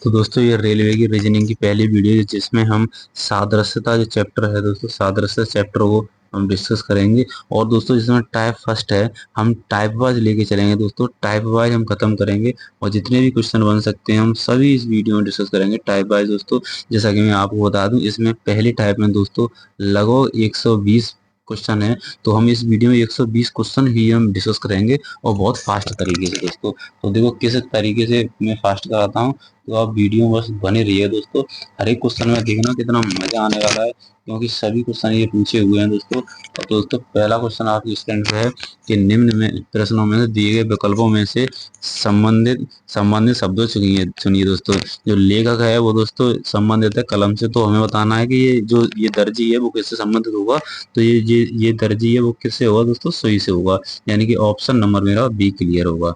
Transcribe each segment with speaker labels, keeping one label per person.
Speaker 1: तो दोस्तों ये रेलवे की रीजनिंग की पहली वीडियो है जिसमें हम सादृश्यता जो चैप्टर है दोस्तों सादृश्य चैप्टर को हम डिस्कस करेंगे। और दोस्तों जिसमें टाइप फर्स्ट है हम टाइप वाइज लेके चलेंगे दोस्तों, टाइप वाइज हम खत्म करेंगे और जितने भी क्वेश्चन बन सकते हैं हम सभी इस वीडियो में डिस्कस करेंगे टाइप वाइज दोस्तों। जैसा कि मैं आपको बता दूं इसमें पहली टाइप में दोस्तों लगभग 120 क्वेश्चन है। तो हम इस वीडियो में 120 क्वेश्चन ही हम डिस्कस करेंगे और बहुत फास्ट तरीके से दोस्तों। तो देखो किस तरीके से मैं फास्ट कराता हूँ, तो आप वीडियो में बस बने रहिए दोस्तों। हर एक क्वेश्चन में देखना कितना मजा आने वाला है क्योंकि सभी क्वेश्चन ये पूछे हुए हैं दोस्तों। और दोस्तों पहला क्वेश्चन आपकी स्क्रीन पे है कि निम्न में प्रश्नों में से दिए गए विकल्पों में से संबंधित संबंधित शब्दों सुनिए सुनिए दोस्तों। जो लेखक है वो दोस्तों संबंधित है कलम से, तो हमें बताना है कि ये जो ये दर्जी है वो किससे संबंधित होगा। तो ये दर्जी है वो किससे होगा दोस्तों, सुई से होगा। यानी कि ऑप्शन नंबर मेरा बी क्लियर होगा।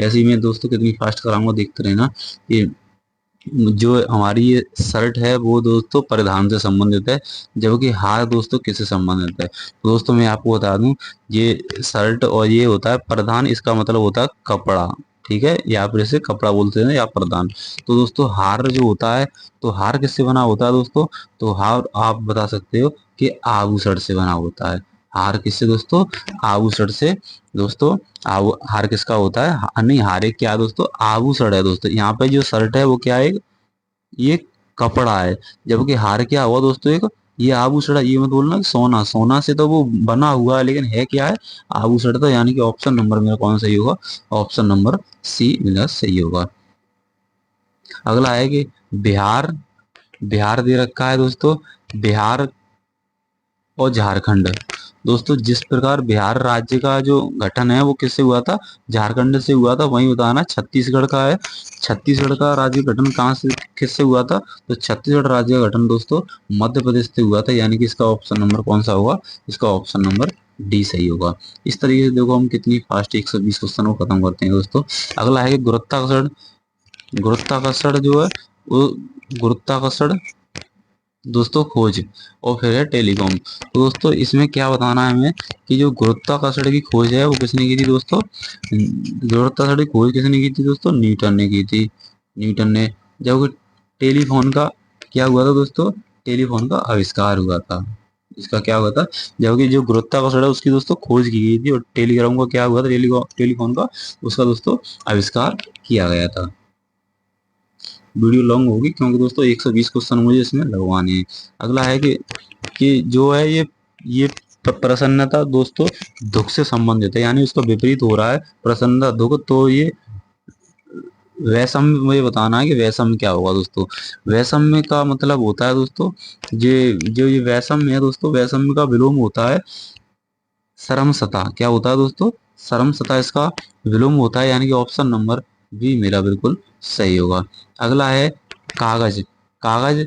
Speaker 1: ऐसे ही मैं दोस्तों कितनी फास्ट कराऊंगा देखते रहना। ये जो हमारी ये शर्ट है वो दोस्तों परिधान से संबंधित है, जबकि हार दोस्तों किससे संबंधित है। तो दोस्तों मैं आपको बता दूं ये शर्ट और ये होता है परिधान, इसका मतलब होता है कपड़ा। ठीक है, या फिर इसे कपड़ा बोलते हैं या परिधान। तो दोस्तों हार जो होता है, तो हार किससे बना होता है दोस्तों। तो हार आप बता सकते हो कि आभूषण से बना होता है। हार किससे दोस्तों, आभूषण से दोस्तों। हार किसका होता है, नहीं हार एक क्या है दोस्तों, आभूषण है दोस्तों। यहाँ पे जो शर्ट है वो क्या है, ये कपड़ा है। जबकि हार क्या हुआ दोस्तों, एक ये आभूषण है। ये मत बोलना कि सोना, सोना से तो वो बना हुआ है लेकिन है क्या है, आभूषण। तो यानी कि ऑप्शन नंबर मेरा कौन सही होगा, ऑप्शन नंबर सी मेरा सही होगा। अगला है कि बिहार, बिहार दे रखा है दोस्तों, बिहार और झारखंड। दोस्तों जिस प्रकार बिहार राज्य का जो गठन है वो किससे हुआ था, झारखंड से हुआ था। वहीं बताना छत्तीसगढ़ का है, छत्तीसगढ़ का राज्य गठन कहाँ से किससे हुआ था। तो छत्तीसगढ़ राज्य का गठन दोस्तों मध्य प्रदेश से हुआ था। यानी कि इसका ऑप्शन नंबर कौन सा होगा, इसका ऑप्शन नंबर डी सही होगा। इस तरीके से देखो हम कितनी फास्ट 120 क्वेश्चन को खत्म करते हैं दोस्तों। अगला है कि गुरुत्वाकर्षण, गुरुत्वाकर्षण जो है वो गुरुत्वाकर्षण दोस्तों खोज और फिर है टेलीकॉम। तो दोस्तों इसमें क्या बताना है हमें कि जो गुरुत्वाकर्षण की खोज है वो किसने की थी दोस्तों, गुरुत्वाकर्षण की खोज किसने की थी दोस्तों, न्यूटन ने की थी, न्यूटन ने। जबकि टेलीफोन का क्या हुआ था दोस्तों, टेलीफोन का आविष्कार हुआ था, इसका क्या हुआ था। जबकि जो गुरुत्वाकर्षण है उसकी दोस्तों खोज की गई थी और टेलीग्राम का क्या हुआ था, टेलीफोन का उसका दोस्तों आविष्कार किया गया था। वीडियो लॉन्ग होगी क्योंकि दोस्तों 120 क्वेश्चन मुझे इसमें लगवाने हैं। अगला है कि जो है ये प्रसन्नता दोस्तों दुख से संबंधित है, यानी उसका विपरीत हो रहा है प्रसन्नता दुख। तो ये वैषम, मुझे बताना है कि वैषम क्या होगा दोस्तों। वैषम्य का मतलब होता है दोस्तों, ये जो ये वैषम्य है दोस्तों, वैषम्य का विलोम होता है सरमसता। क्या होता है दोस्तों, सरमसता इसका विलोम होता है। यानी कि ऑप्शन नंबर बी मेरा बिल्कुल सही होगा। अगला है कागज, कागज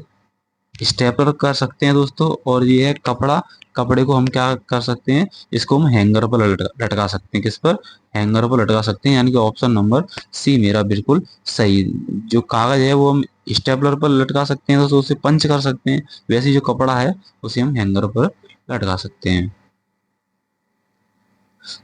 Speaker 1: स्टेपलर कर सकते हैं दोस्तों। और ये है कपड़ा, कपड़े को हम क्या कर सकते हैं, इसको हम हैंगर पर लटका सकते हैं। किस पर, हैंगर पर लटका सकते हैं। यानी कि ऑप्शन नंबर सी मेरा बिल्कुल सही। जो कागज है वो हम स्टेपलर पर लटका सकते हैं दोस्तों, उसे पंच कर सकते हैं। वैसे ही जो कपड़ा है उसे हम हैंगर पर लटका सकते हैं।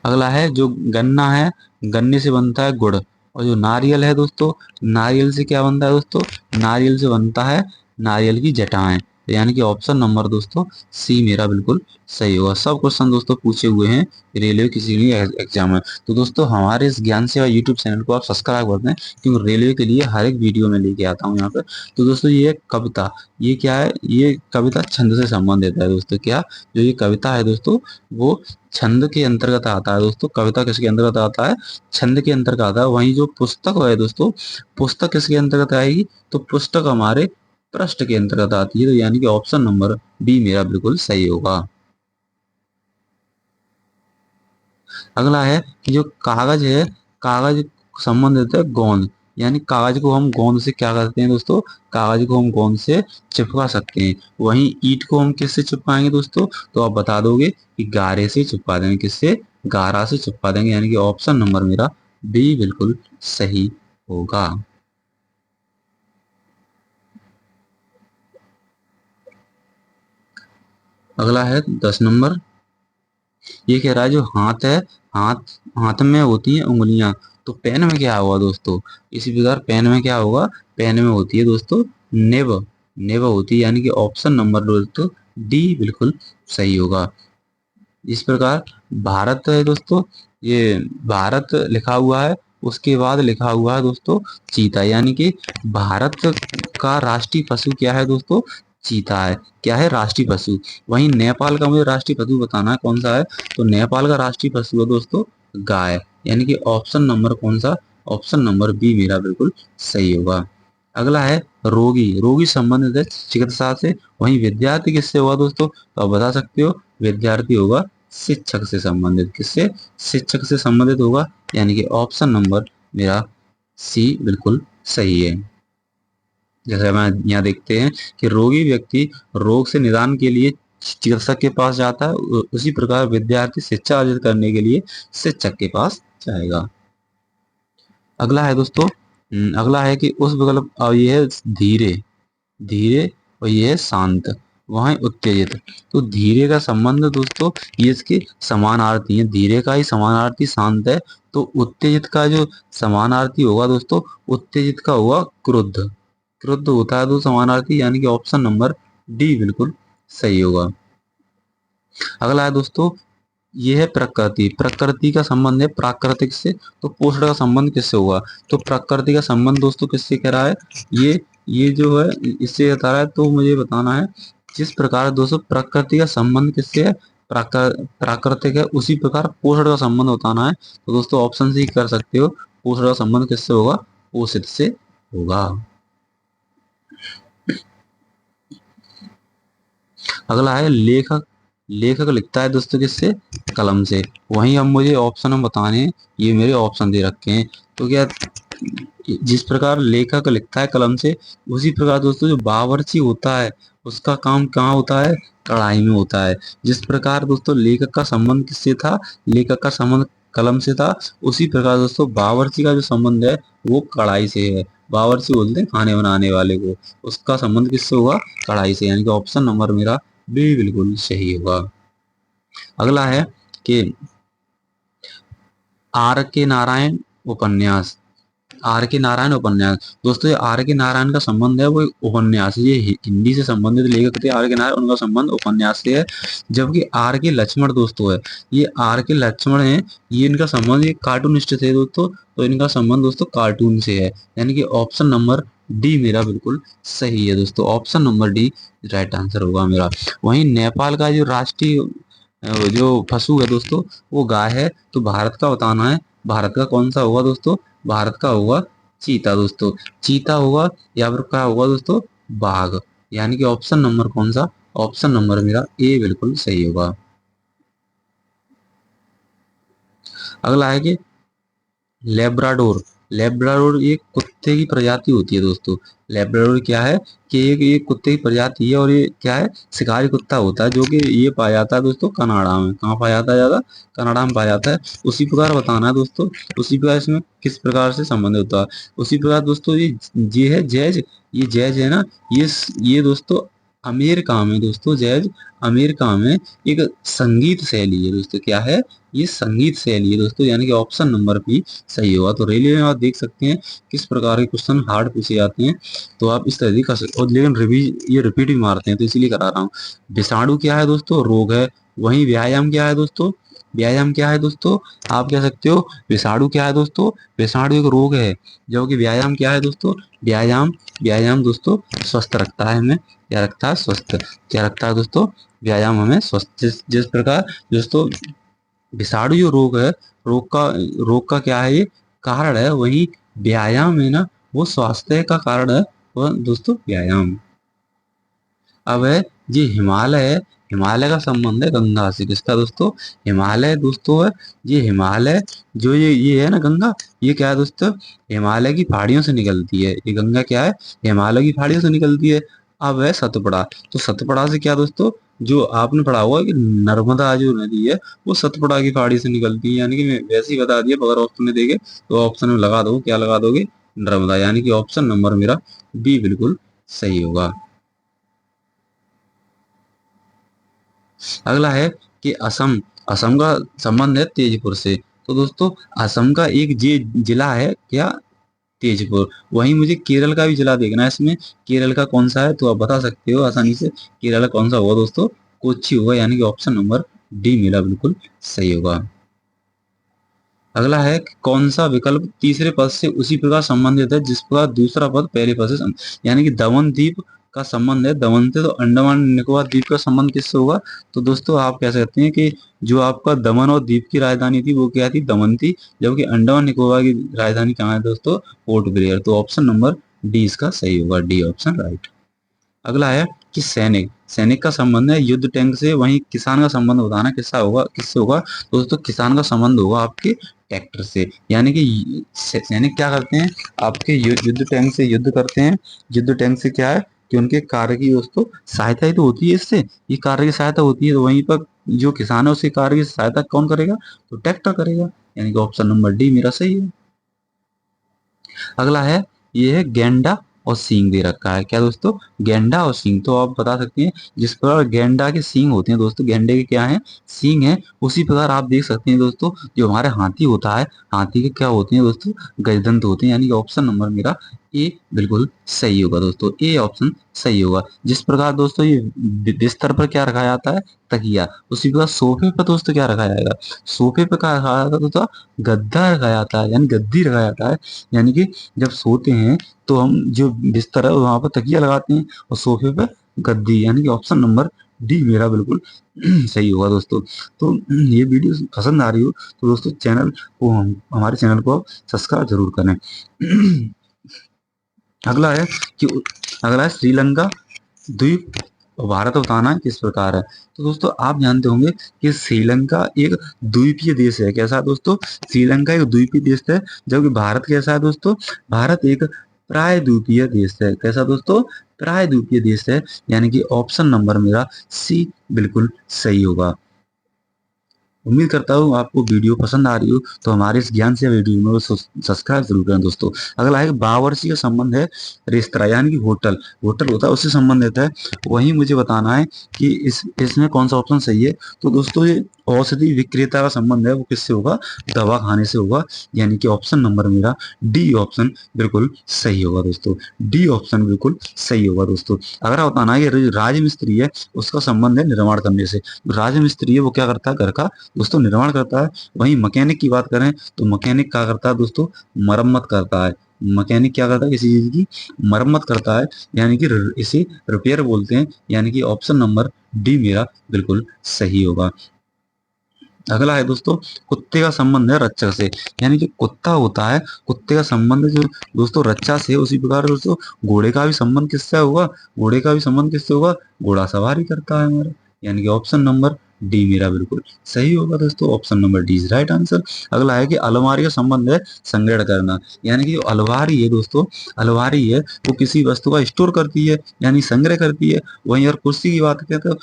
Speaker 1: अगला है जो गन्ना है, गन्ने से बनता है गुड़। और जो नारियल है दोस्तों, नारियल से क्या बनता है दोस्तों, नारियल से बनता है नारियल की जटाएं। तो यानी कि ऑप्शन नंबर दोस्तों सी मेरा बिल्कुल सही होगा। सब क्वेश्चन दोस्तों पूछे हुए हैं रेलवे किसी भी एग्जाम में। तो दोस्तों हमारे इस ज्ञान सेवा यूट्यूब चैनल को आप सब्सक्राइब कर दें क्योंकि रेलवे के लिए हर एक वीडियो में लेके आता हूँ यहाँ पे। तो दोस्तों ये कविता, ये क्या है, ये कविता छंद से संबंधित है दोस्तों। क्या, जो ये कविता है दोस्तों वो छंद के अंतर्गत आता है दोस्तों। कविता किसके अंतर्गत आता है, छंद के अंतर्गत आता है। वहीं जो पुस्तक है दोस्तों, पुस्तक किसके अंतर्गत आएगी, तो पुस्तक हमारे पृष्ठ के अंतर्गत आती है। तो यानी कि ऑप्शन नंबर बी मेरा बिल्कुल सही होगा। अगला है कि जो कागज है, कागज संबंधित है गोंद। यानी कागज को हम गोंद से क्या करते हैं दोस्तों, कागज को हम गोंद से चिपका सकते हैं। वहीं ईंट को हम किससे चिपकाएंगे दोस्तों, तो आप बता दोगे कि गारे से चिपका देंगे। किससे, गारा से चिपका देंगे। यानी कि ऑप्शन नंबर मेरा बी बिल्कुल सही होगा। अगला है 10 नंबर। ये कह रहा है जो हाथ है, हाथ हाथ में होती हैं उंगलियां, तो पेन में क्या होगा दोस्तों। इसी प्रकार पेन में क्या होगा, पेन में होती है दोस्तों निब, निब होती है, यानी कि ऑप्शन नंबर दोस्तों डी बिल्कुल सही होगा। इस प्रकार भारत है दोस्तों, ये भारत लिखा हुआ है, उसके बाद लिखा हुआ है दोस्तों चीता, यानी कि भारत का राष्ट्रीय पशु क्या है दोस्तों, चीता है, क्या है राष्ट्रीय पशु। वहीं नेपाल का मुझे राष्ट्रीय पशु बताना है कौन सा है, तो नेपाल का राष्ट्रीय पशु है दोस्तों गाय, यानी कि ऑप्शन नंबर कौन सा, ऑप्शन नंबर बी मेरा बिल्कुल सही होगा। अगला है रोगी, रोगी संबंधित है चिकित्सा से, वहीं विद्यार्थी किससे होगा दोस्तों, तो आप बता सकते हो विद्यार्थी होगा शिक्षक से संबंधित, किससे, शिक्षक से संबंधित होगा, यानी कि ऑप्शन नंबर मेरा सी बिल्कुल सही है। जैसे हम यहाँ देखते हैं कि रोगी व्यक्ति रोग से निदान के लिए चिकित्सक के पास जाता है, उसी प्रकार विद्यार्थी शिक्षा अर्जित करने के लिए शिक्षक के पास जाएगा। अगला है दोस्तों, अगला है कि उस विकल्प, और ये है धीरे, धीरे, और ये है शांत, वहाँ उत्तेजित। तो धीरे का संबंध दोस्तों ये इसके समानार्थी है, धीरे का ही समानार्थी शांत है, तो उत्तेजित का जो समानार्थी होगा दोस्तों, उत्तेजित का होगा क्रुद्ध, क्रुद्ध होता है तो समानार्थी, यानी कि ऑप्शन नंबर डी बिल्कुल सही होगा। अगला है दोस्तों, ये है प्रकृति, प्रकृति का संबंध है प्राकृतिक से, तो पोषण का संबंध किससे होगा, तो प्रकृति का संबंध दोस्तों किससे कह रहा है, ये जो है इससे बता रहा है, तो मुझे बताना है जिस प्रकार दोस्तों प्रकृति का संबंध किससे है, प्राकृतिक है, उसी प्रकार पोषण का संबंध बताना है, तो दोस्तों ऑप्शन सी कर सकते हो, पोषण का संबंध किससे होगा, पोषित से होगा। अगला है लेखक, लेखक लिखता है दोस्तों किससे, कलम से, वहीं अब मुझे ऑप्शन हम बताने हैं, ये मेरे ऑप्शन दे रखे हैं, तो क्या जिस प्रकार लेखक लिखता है कलम से, उसी प्रकार दोस्तों जो बावर्ची होता है उसका काम कहाँ होता है, कढ़ाई में होता है। जिस प्रकार दोस्तों लेखक का संबंध किससे था, लेखक का संबंध कलम से था, उसी प्रकार दोस्तों बावर्ची का जो संबंध है वो कढ़ाई से है। बावर्ची बोलते हैं खाने बनाने वाले को, उसका संबंध किससे होगा, कढ़ाई से, यानी कि ऑप्शन नंबर मेरा बी बिल्कुल सही होगा। अगला है कि आर के नारायण उपन्यास, आर के नारायण उपन्यास, दोस्तों ये आर के नारायण का संबंध है वो एक उपन्यास है, ये हिंदी से संबंधित लेखक थे आर के नारायण, उनका संबंध उपन्यास से है। जबकि आर के लक्ष्मण दोस्तों है, ये आर के लक्ष्मण है, ये इनका संबंध, ये कार्टूनिस्ट थे दोस्तों, तो इनका संबंध दोस्तों कार्टून से है, यानी कि ऑप्शन नंबर डी मेरा बिल्कुल सही है दोस्तों, option number D right answer होगा मेरा। वहीं नेपाल का जो राष्ट्रीय जो पशु है दोस्तों वो गाय है, तो भारत का बताना है, भारत का कौन सा होगा दोस्तों, भारत का होगा चीता दोस्तों, चीता होगा, या फिर क्या होगा दोस्तों बाघ, यानी कि ऑप्शन नंबर कौन सा, ऑप्शन नंबर मेरा ए बिल्कुल सही होगा। अगला है कि लेब्राडोर, लेब्राडोर ये कुत्ते की प्रजाति होती है दोस्तों, लेब्राडोर क्या है कि एक ये कुत्ते की प्रजाति है, और ये क्या है शिकारी कुत्ता होता है, जो कि ये पाया जाता है दोस्तों कनाडा में, कहाँ पाया जाता है ज्यादा, कनाडा में पाया जाता है। उसी प्रकार बताना है दोस्तों, उसी प्रकार इसमें किस प्रकार से संबंधित होता है, उसी प्रकार दोस्तों ये है जैज, ये जैज है ना, ये दोस्तों अमेरिका में दोस्तों जैज, अमेरिका में एक संगीत शैली है दोस्तों, क्या है ये संगीत शैली है दोस्तों, यानी कि ऑप्शन नंबर भी सही होगा। तो रेलवे में आप देख सकते हैं किस प्रकार के क्वेश्चन हार्ड पूछे जाते हैं, तो आप इस तरह कर सकते हो, लेकिन ये रिपीट भी मारते हैं, तो इसीलिए करा रहा हूँ। विषाणु क्या है दोस्तों, रोग है, वहीं व्यायाम क्या है दोस्तों, व्यायाम क्या है दोस्तों, आप कह सकते हो विषाणु क्या है दोस्तों, विषाणु एक रोग है, जबकि व्यायाम क्या है दोस्तों, व्यायाम, व्यायाम दोस्तों स्वस्थ रखता है हमें, क्या रखता है स्वस्थ, क्या रखता है दोस्तों, व्यायाम हमें स्वस्थ, जिस प्रकार दोस्तों विषाणु जो रोग है, रोग का क्या है ये कारण है, वही व्यायाम है ना वो स्वास्थ्य का कारण है, वह दोस्तों व्यायाम। अब है ये हिमालय है, हिमालय का संबंध है गंगा से, किसका दोस्तों, हिमालय दोस्तों है, ये हिमालय जो ये है ना गंगा, ये क्या है दोस्तों, हिमालय की पहाड़ियों से निकलती है, ये गंगा क्या है, हिमालय की पहाड़ियों से निकलती है। अब है सतपड़ा, तो सतपड़ा से क्या दोस्तों, जो आपने पढ़ा हुआ है कि नर्मदा जो नदी है वो सतपड़ा की पहाड़ी से निकलती है, यानी कि मैं वैसे ही बता दिया, अगर ऑप्शन में देंगे तो ऑप्शन में लगा दो, क्या लगा दोगे, नर्मदा, यानी कि ऑप्शन नंबर मेरा बी बिल्कुल सही होगा। अगला है कि असम, असम का संबंध है तेजपुर से, तो दोस्तों असम का एक जिला है क्या, तेजपुर। वहीं मुझे केरल का भी जिला देखना है इसमें, केरल का कौन सा है तो आप बता सकते हो आसानी से, केरल का कौन सा होगा दोस्तों, कोच्चि होगा, यानी कि ऑप्शन नंबर डी मेरा बिल्कुल सही होगा। अगला है कि कौन सा विकल्प तीसरे पद से उसी प्रकार संबंधित है जिस प्रकार दूसरा पद पहले पद से यानी कि दमन द्वीप का संबंध है दमन से, तो अंडमान निकोबार द्वीप का संबंध किससे होगा, तो दोस्तों आप कह सकते हैं कि जो आपका दमन और द्वीप की राजधानी थी वो क्या थी, दमन थी, जबकि अंडमान निकोबार की राजधानी कहाँ है दोस्तों, पोर्ट ब्लेयर। तो ऑप्शन नंबर डी इसका सही होगा, डी ऑप्शन राइट। अगला है कि सैनिक, सैनिक का संबंध है युद्ध टैंक से, वहीं किसान का संबंध बताना किससा होगा, किससे होगा, तो दोस्तों किसान का संबंध होगा आपके ट्रैक्टर से, यानी कि सैनिक क्या करते हैं, आपके युद्ध टैंक से युद्ध करते हैं। युद्ध टैंक से क्या है कि उनके कार्य की दोस्तों सहायता ही तो होती है, इससे ये कार्य की सहायता होती है, तो वहीं पर जो किसान है उसके कार्य की सहायता कौन करेगा, तो ट्रैक्टर करेगा, यानी कि ऑप्शन नंबर डी मेरा सही है। अगला है, ये है गेंडा और सींग दे रखा है, क्या दोस्तों, गेंडा और सींग, तो आप बता सकते हैं जिस प्रकार गेंडा के सींग होते हैं दोस्तों, गेंडे के क्या है, सींग है, उसी प्रकार आप देख सकते हैं दोस्तों जो हमारे हाथी होता है, हाथी के क्या होते हैं दोस्तों, गजदंत होते हैं, यानी कि ऑप्शन नंबर मेरा ए बिल्कुल सही होगा दोस्तों, ए ऑप्शन सही होगा। जिस प्रकार दोस्तों ये बिस्तर पर क्या रखा जाता है, तकिया, उसी प्रकार सोफे पर दोस्तों क्या रखा जाएगा, सोफे पर क्या रखा जाता है दोस्तों, गद्दा रखा जाता है, यानी गद्दी रखा जाता है, यानी कि जब सोते हैं तो हम जो बिस्तर है वहां पर तकिया लगाते हैं और सोफे पे गद्दी, यानी कि ऑप्शन नंबर डी मेरा बिल्कुल सही होगा दोस्तों। तो ये वीडियो पसंद आ रही हो तो दोस्तों चैनल को हमारे चैनल को सब्सक्राइब जरूर करें। अगला है कि अगला है श्रीलंका द्वीप भारत बताना किस प्रकार है, तो दोस्तों आप जानते होंगे कि श्रीलंका एक द्वीपीय देश है, कैसा है दोस्तों, श्रीलंका एक द्वीपीय देश है, जबकि भारत कैसा है दोस्तों, भारत एक प्रायद्वीपीय देश है, कैसा दोस्तों, प्रायद्वीपीय देश है, यानी कि ऑप्शन नंबर मेरा सी बिल्कुल सही होगा। उम्मीद करता हूँ आपको वीडियो पसंद आ रही हो, तो हमारे इस ज्ञान से वीडियो में सब्सक्राइब जरूर करें दोस्तों। अगला है बावर्ची का संबंध है रेस्तरा, यानी कि होटल, होटल होता है उससे संबंधित है, वही मुझे बताना है कि इसमें कौन सा ऑप्शन सही है, तो दोस्तों ये औषधि विक्रेता का संबंध है वो किससे होगा, दवा खाने से होगा, यानी कि ऑप्शन नंबर मेरा डी ऑप्शन बिल्कुल सही होगा दोस्तों, डी ऑप्शन बिल्कुल सही होगा दोस्तों। अगर आप बताना है कि राजमिस्त्री है उसका संबंध है निर्माण करने से, राजमिस्त्री है वो क्या करता है, घर का दोस्तों निर्माण करता है। वहीं मैकेनिक की बात करें तो मैकेनिक क्या करता है दोस्तों, मरम्मत करता है, मैकेनिक क्या करता है किसी चीज की मरम्मत करता है, यानी कि इसे रिपेयर बोलते हैं, यानी कि ऑप्शन नंबर डी मेरा बिल्कुल सही होगा। अगला है दोस्तों, कुत्ते का संबंध है रक्षक से, यानी कि कुत्ता होता है, कुत्ते का संबंध जो दोस्तों रक्षा से, उसी प्रकार दोस्तों घोड़े का भी संबंध किससे होगा, घोड़े का भी संबंध किससे होगा, घोड़ा सवारी करता है हमारा, यानी कि ऑप्शन नंबर डी मेरा बिल्कुल सही होगा दोस्तों, option number D is right answer. अगला है कि अलमारी का संबंध है संग्रह करना, यानी कि जो अलमारी है दोस्तों, अलमारी है वो किसी वस्तु का स्टोर करती है, यानी संग्रह करती है। वहीं अगर कुर्सी की बात करें तो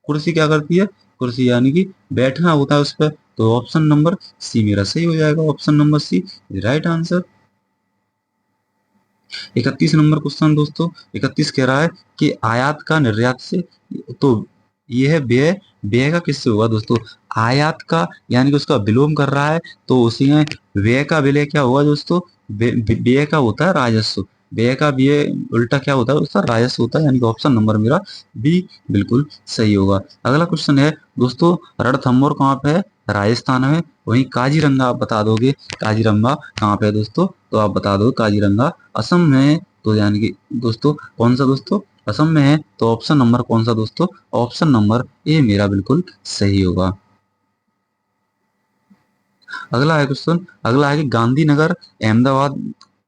Speaker 1: कुर्सी क्या करती है, कुर्सी यानी कि बैठना होता है उस पर, तो ऑप्शन नंबर सी मेरा सही हो जाएगा, option number C right answer. 31 number question दोस्तों, 31 कह रहा है कि आयात का निर्यात से, तो ये है व्यय, व्यय का किससे होगा दोस्तों, आयात का यानी कि उसका विलोम कर रहा है, तो उसी में व्यय का विलय क्या होगा दोस्तों, व्यय का होता है राजस्व, व्यय का व्यय उल्टा क्या होता है उसका राजस्व होता है, यानी कि ऑप्शन नंबर मेरा बी बिल्कुल सही होगा। अगला क्वेश्चन है दोस्तों, रणथंभौर कहाँ पे है, राजस्थान में, वहीं काजीरंगा आप बता दोगे, काजीरंगा कहाँ पे है दोस्तों, तो आप बता दो काजीरंगा असम में है, तो यानी कि दोस्तों कौन सा दोस्तों, असम में है, तो ऑप्शन नंबर कौन सा दोस्तों, ऑप्शन नंबर ए मेरा बिल्कुल सही होगा। अगला है क्वेश्चन, अगला है कि गांधीनगर अहमदाबाद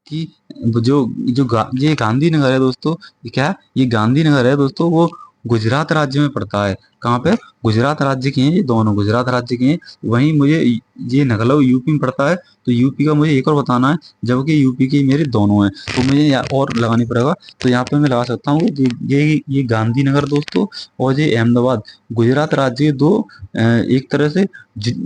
Speaker 1: की जो जो ये गांधीनगर है दोस्तों, ये क्या है, ये गांधीनगर है दोस्तों, वो गुजरात राज्य में पड़ता है, कहाँ पे, गुजरात राज्य के हैं ये दोनों, गुजरात राज्य के हैं। वहीं मुझे ये नगलव यूपी में पड़ता है, तो यूपी का मुझे एक और बताना है, जबकि यूपी के मेरे दोनों हैं, तो मुझे और लगानी पड़ेगा, तो यहाँ पे मैं लगा सकता हूँ ये गांधीनगर दोस्तों और ये अहमदाबाद, गुजरात राज्य के दो एक तरह से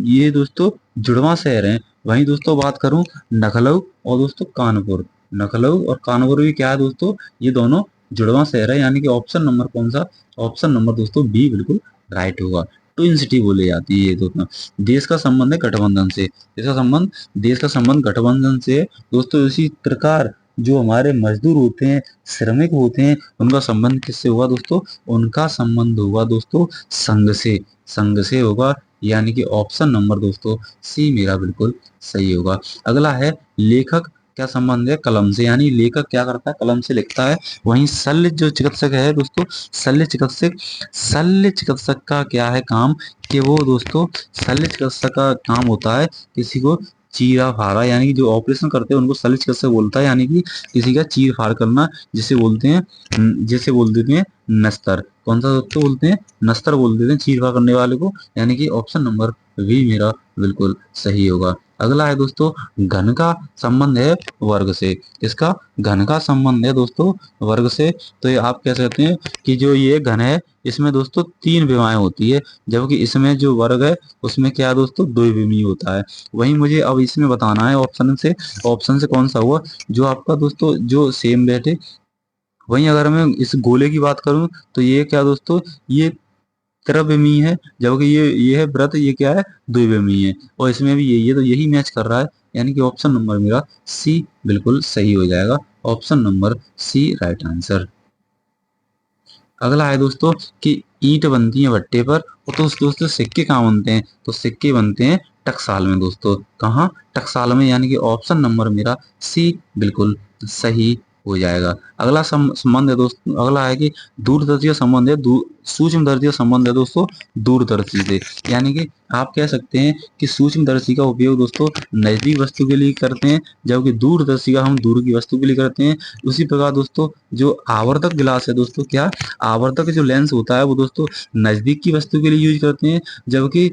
Speaker 1: ये दोस्तों जुड़वा शहर हैं। वहीं दोस्तों बात करूं लखनऊ और दोस्तों कानपुर, लखनऊ और कानपुर भी क्या है दोस्तों, ये दोनों जुड़वा शहर है, यानी कि ऑप्शन नंबर कौन सा, ऑप्शन नंबर दोस्तों बी बिल्कुल राइट होगा। ट्विंसिटी बोली जाती है ये दोस्तों। देश का संबंध है गठबंधन से, इसका संबंध, देश का संबंध गठबंधन से है। दोस्तों इसी प्रकार जो हमारे मजदूर होते हैं, श्रमिक होते हैं, उनका संबंध किससे होगा दोस्तों? उनका संबंध होगा दोस्तों संघ से, संघ से होगा। यानी कि ऑप्शन नंबर दोस्तों सी मेरा बिल्कुल सही होगा। अगला है लेखक क्या संबंध है? कलम से, यानी लेखक क्या करता है? कलम से लिखता है। वहीं शल्य जो चिकित्सक है दोस्तों, शल्य चिकित्सक, शल्य चिकित्सक का क्या है काम? कि वो दोस्तों, शल्य चिकित्सक का काम होता है किसी को चीरा फाड़ा, यानी कि जो ऑपरेशन करते हैं उनको शल्य चिकित्सक बोलता है, यानी कि किसी का चीर फाड़ करना, जिसे बोलते हैं, जिसे बोल देते हैं नस्तर। कौन सा दोस्तों बोलते हैं? नस्तर बोल देते हैं चीर फाड़ करने वाले को। यानी कि ऑप्शन नंबर बी मेरा बिल्कुल सही होगा। अगला है दोस्तों घन का संबंध है वर्ग से। इसका घन का संबंध है दोस्तों वर्ग से। तो ये आप कह सकते हैं कि जो ये घन है इसमें दोस्तों 3 विमाएं होती है, जबकि इसमें जो वर्ग है उसमें क्या है दोस्तों 2 विमीय होता है। वहीं मुझे अब इसमें बताना है ऑप्शन से, ऑप्शन से कौन सा हुआ जो आपका दोस्तों जो सेम बैठे। वहीं अगर मैं इस गोले की बात करूं तो ये क्या दोस्तों, ये त्रिविमीय है, जबकि ये है व्रत, ये क्या है? द्विविमीय है। और इसमें भी ये तो यही मैच कर रहा है। यानी कि ऑप्शन नंबर मेरा सी बिल्कुल सही हो जाएगा। Option number C right answer. अगला है दोस्तों कि ईंट बनती है भट्टे पर, और तो दोस्तों सिक्के कहाँ बनते हैं? तो सिक्के बनते हैं टकसाल में दोस्तों। कहाँ? टकसाल में। यानी कि ऑप्शन नंबर मेरा सी बिल्कुल सही हो जाएगा। अगला संबंध है दोस्तों, अगला है कि दूरदर्शी का संबंध है, सूक्ष्मदर्शी का संबंध है दोस्तों दूरदर्शी से। यानी कि आप कह सकते हैं कि सूक्ष्मदर्शी का उपयोग दोस्तों नजदीक वस्तु के लिए करते हैं, जबकि दूरदर्शी का हम दूर की वस्तु के लिए करते हैं। उसी प्रकार दोस्तों जो आवर्धक गिलास है दोस्तों, क्या आवर्धक जो लेंस होता है वो दोस्तों नजदीक की वस्तु के लिए यूज करते हैं, जबकि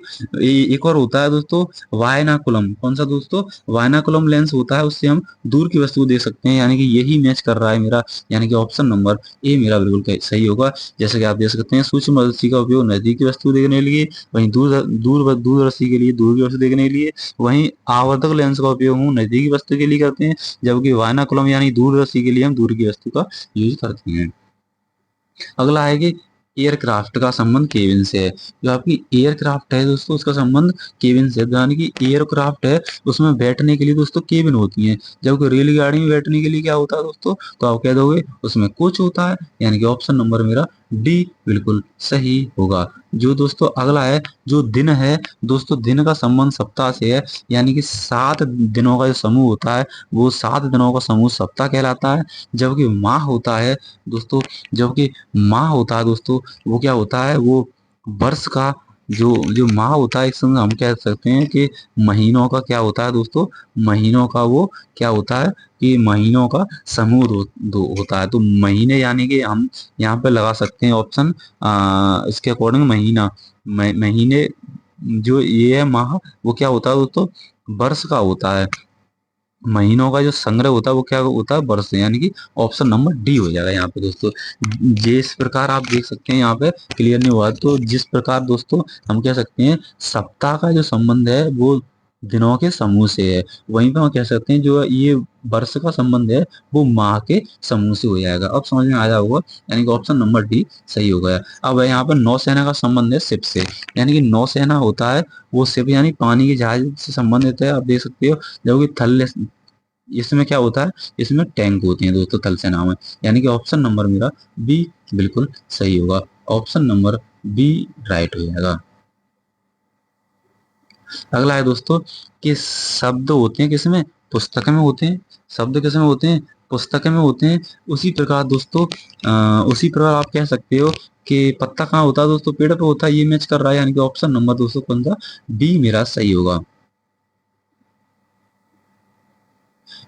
Speaker 1: एक और होता है दोस्तों वायनाकुलम। कौन सा दोस्तों? वायनाकुलम लेंस होता है, उससे हम दूर की वस्तु को देख सकते हैं। यानी कि यही मैच कर रहा है मेरा, यानी कि ऑप्शन नंबर ए मेरा बिल्कुल सही होगा। जैसे कि आप देख सकते हैं सूक्ष्मदर्शी का उपयोग नजदीक की वस्तु देखने के लिए, वहीं दूरदर्शी के लिए दूर की वस्तु देखने के लिए, वहीं आवर्धक लेंस का उपयोग हम नजदीकी वस्तु के लिए करते हैं, जबकि वायनाकुलम यानी दूरदर्शी के लिए हम दूर की वस्तु का यूज करते हैं। अगला है कि एयरक्राफ्ट का संबंध केबिन से है। जो आपकी एयरक्राफ्ट है दोस्तों उसका संबंध केबिन से है। यानी कि एयरक्राफ्ट है उसमें बैठने के लिए दोस्तों केबिन होती है, जबकि रेलगाड़ी में बैठने के लिए क्या होता है दोस्तों? तो आप कह दोगे उसमें कोच होता है। यानी कि ऑप्शन नंबर मेरा डी बिल्कुल सही होगा। जो दोस्तों अगला है जो दिन है दोस्तों, दिन का संबंध सप्ताह से है। यानी कि 7 दिनों का जो समूह होता है वो 7 दिनों का समूह सप्ताह कहलाता है। जबकि माह होता है दोस्तों, जबकि माह होता है दोस्तों वो क्या होता है? वो वर्ष का जो जो माह होता है, एक संग हम कह सकते हैं कि महीनों का क्या होता है दोस्तों? महीनों का वो क्या होता है कि महीनों का समूह होता है। तो महीने यानी कि हम यहाँ पे लगा सकते हैं ऑप्शन इसके अकॉर्डिंग महीना, महीने जो ये है माह, वो क्या होता है दोस्तों? वर्ष का होता है। महीनों का जो संग्रह होता है वो क्या होता है? वर्ष। यानी कि ऑप्शन नंबर डी हो जाएगा यहाँ पे दोस्तों। जिस प्रकार आप देख सकते हैं यहाँ पे क्लियर नहीं हुआ, तो जिस प्रकार दोस्तों हम कह सकते हैं सप्ताह का जो संबंध है वो दिनों के समूह से है, वहीं पे हम कह सकते हैं जो ये वर्ष का संबंध है वो माह के समूह से हो जाएगा। अब समझ में आया होगा, यानी कि ऑप्शन नंबर डी सही हो गया। अब यहाँ पर नौसेना का संबंध है शिप से। यानी कि नौसेना होता है वो शिप यानी पानी के जहाज से संबंधित है, आप देख सकते हो। जबकि थल इसमें क्या होता है? इसमें टैंक होते हैं दोस्तों थल सेना में। यानी कि ऑप्शन नंबर मेरा बी बिल्कुल सही होगा। ऑप्शन नंबर बी राइट हो जाएगा। अगला है दोस्तों कि शब्द होते हैं किसमें? पुस्तक में होते हैं। शब्द किसमें होते हैं? पुस्तक में होते हैं। उसी प्रकार दोस्तों उसी प्रकार आप कह सकते हो कि पत्ता कहाँ होता है दोस्तों? पेड़ पे होता है। ये मैच कर रहा है, यानी कि ऑप्शन नंबर दोस्तों कौन सा? बी मेरा सही होगा।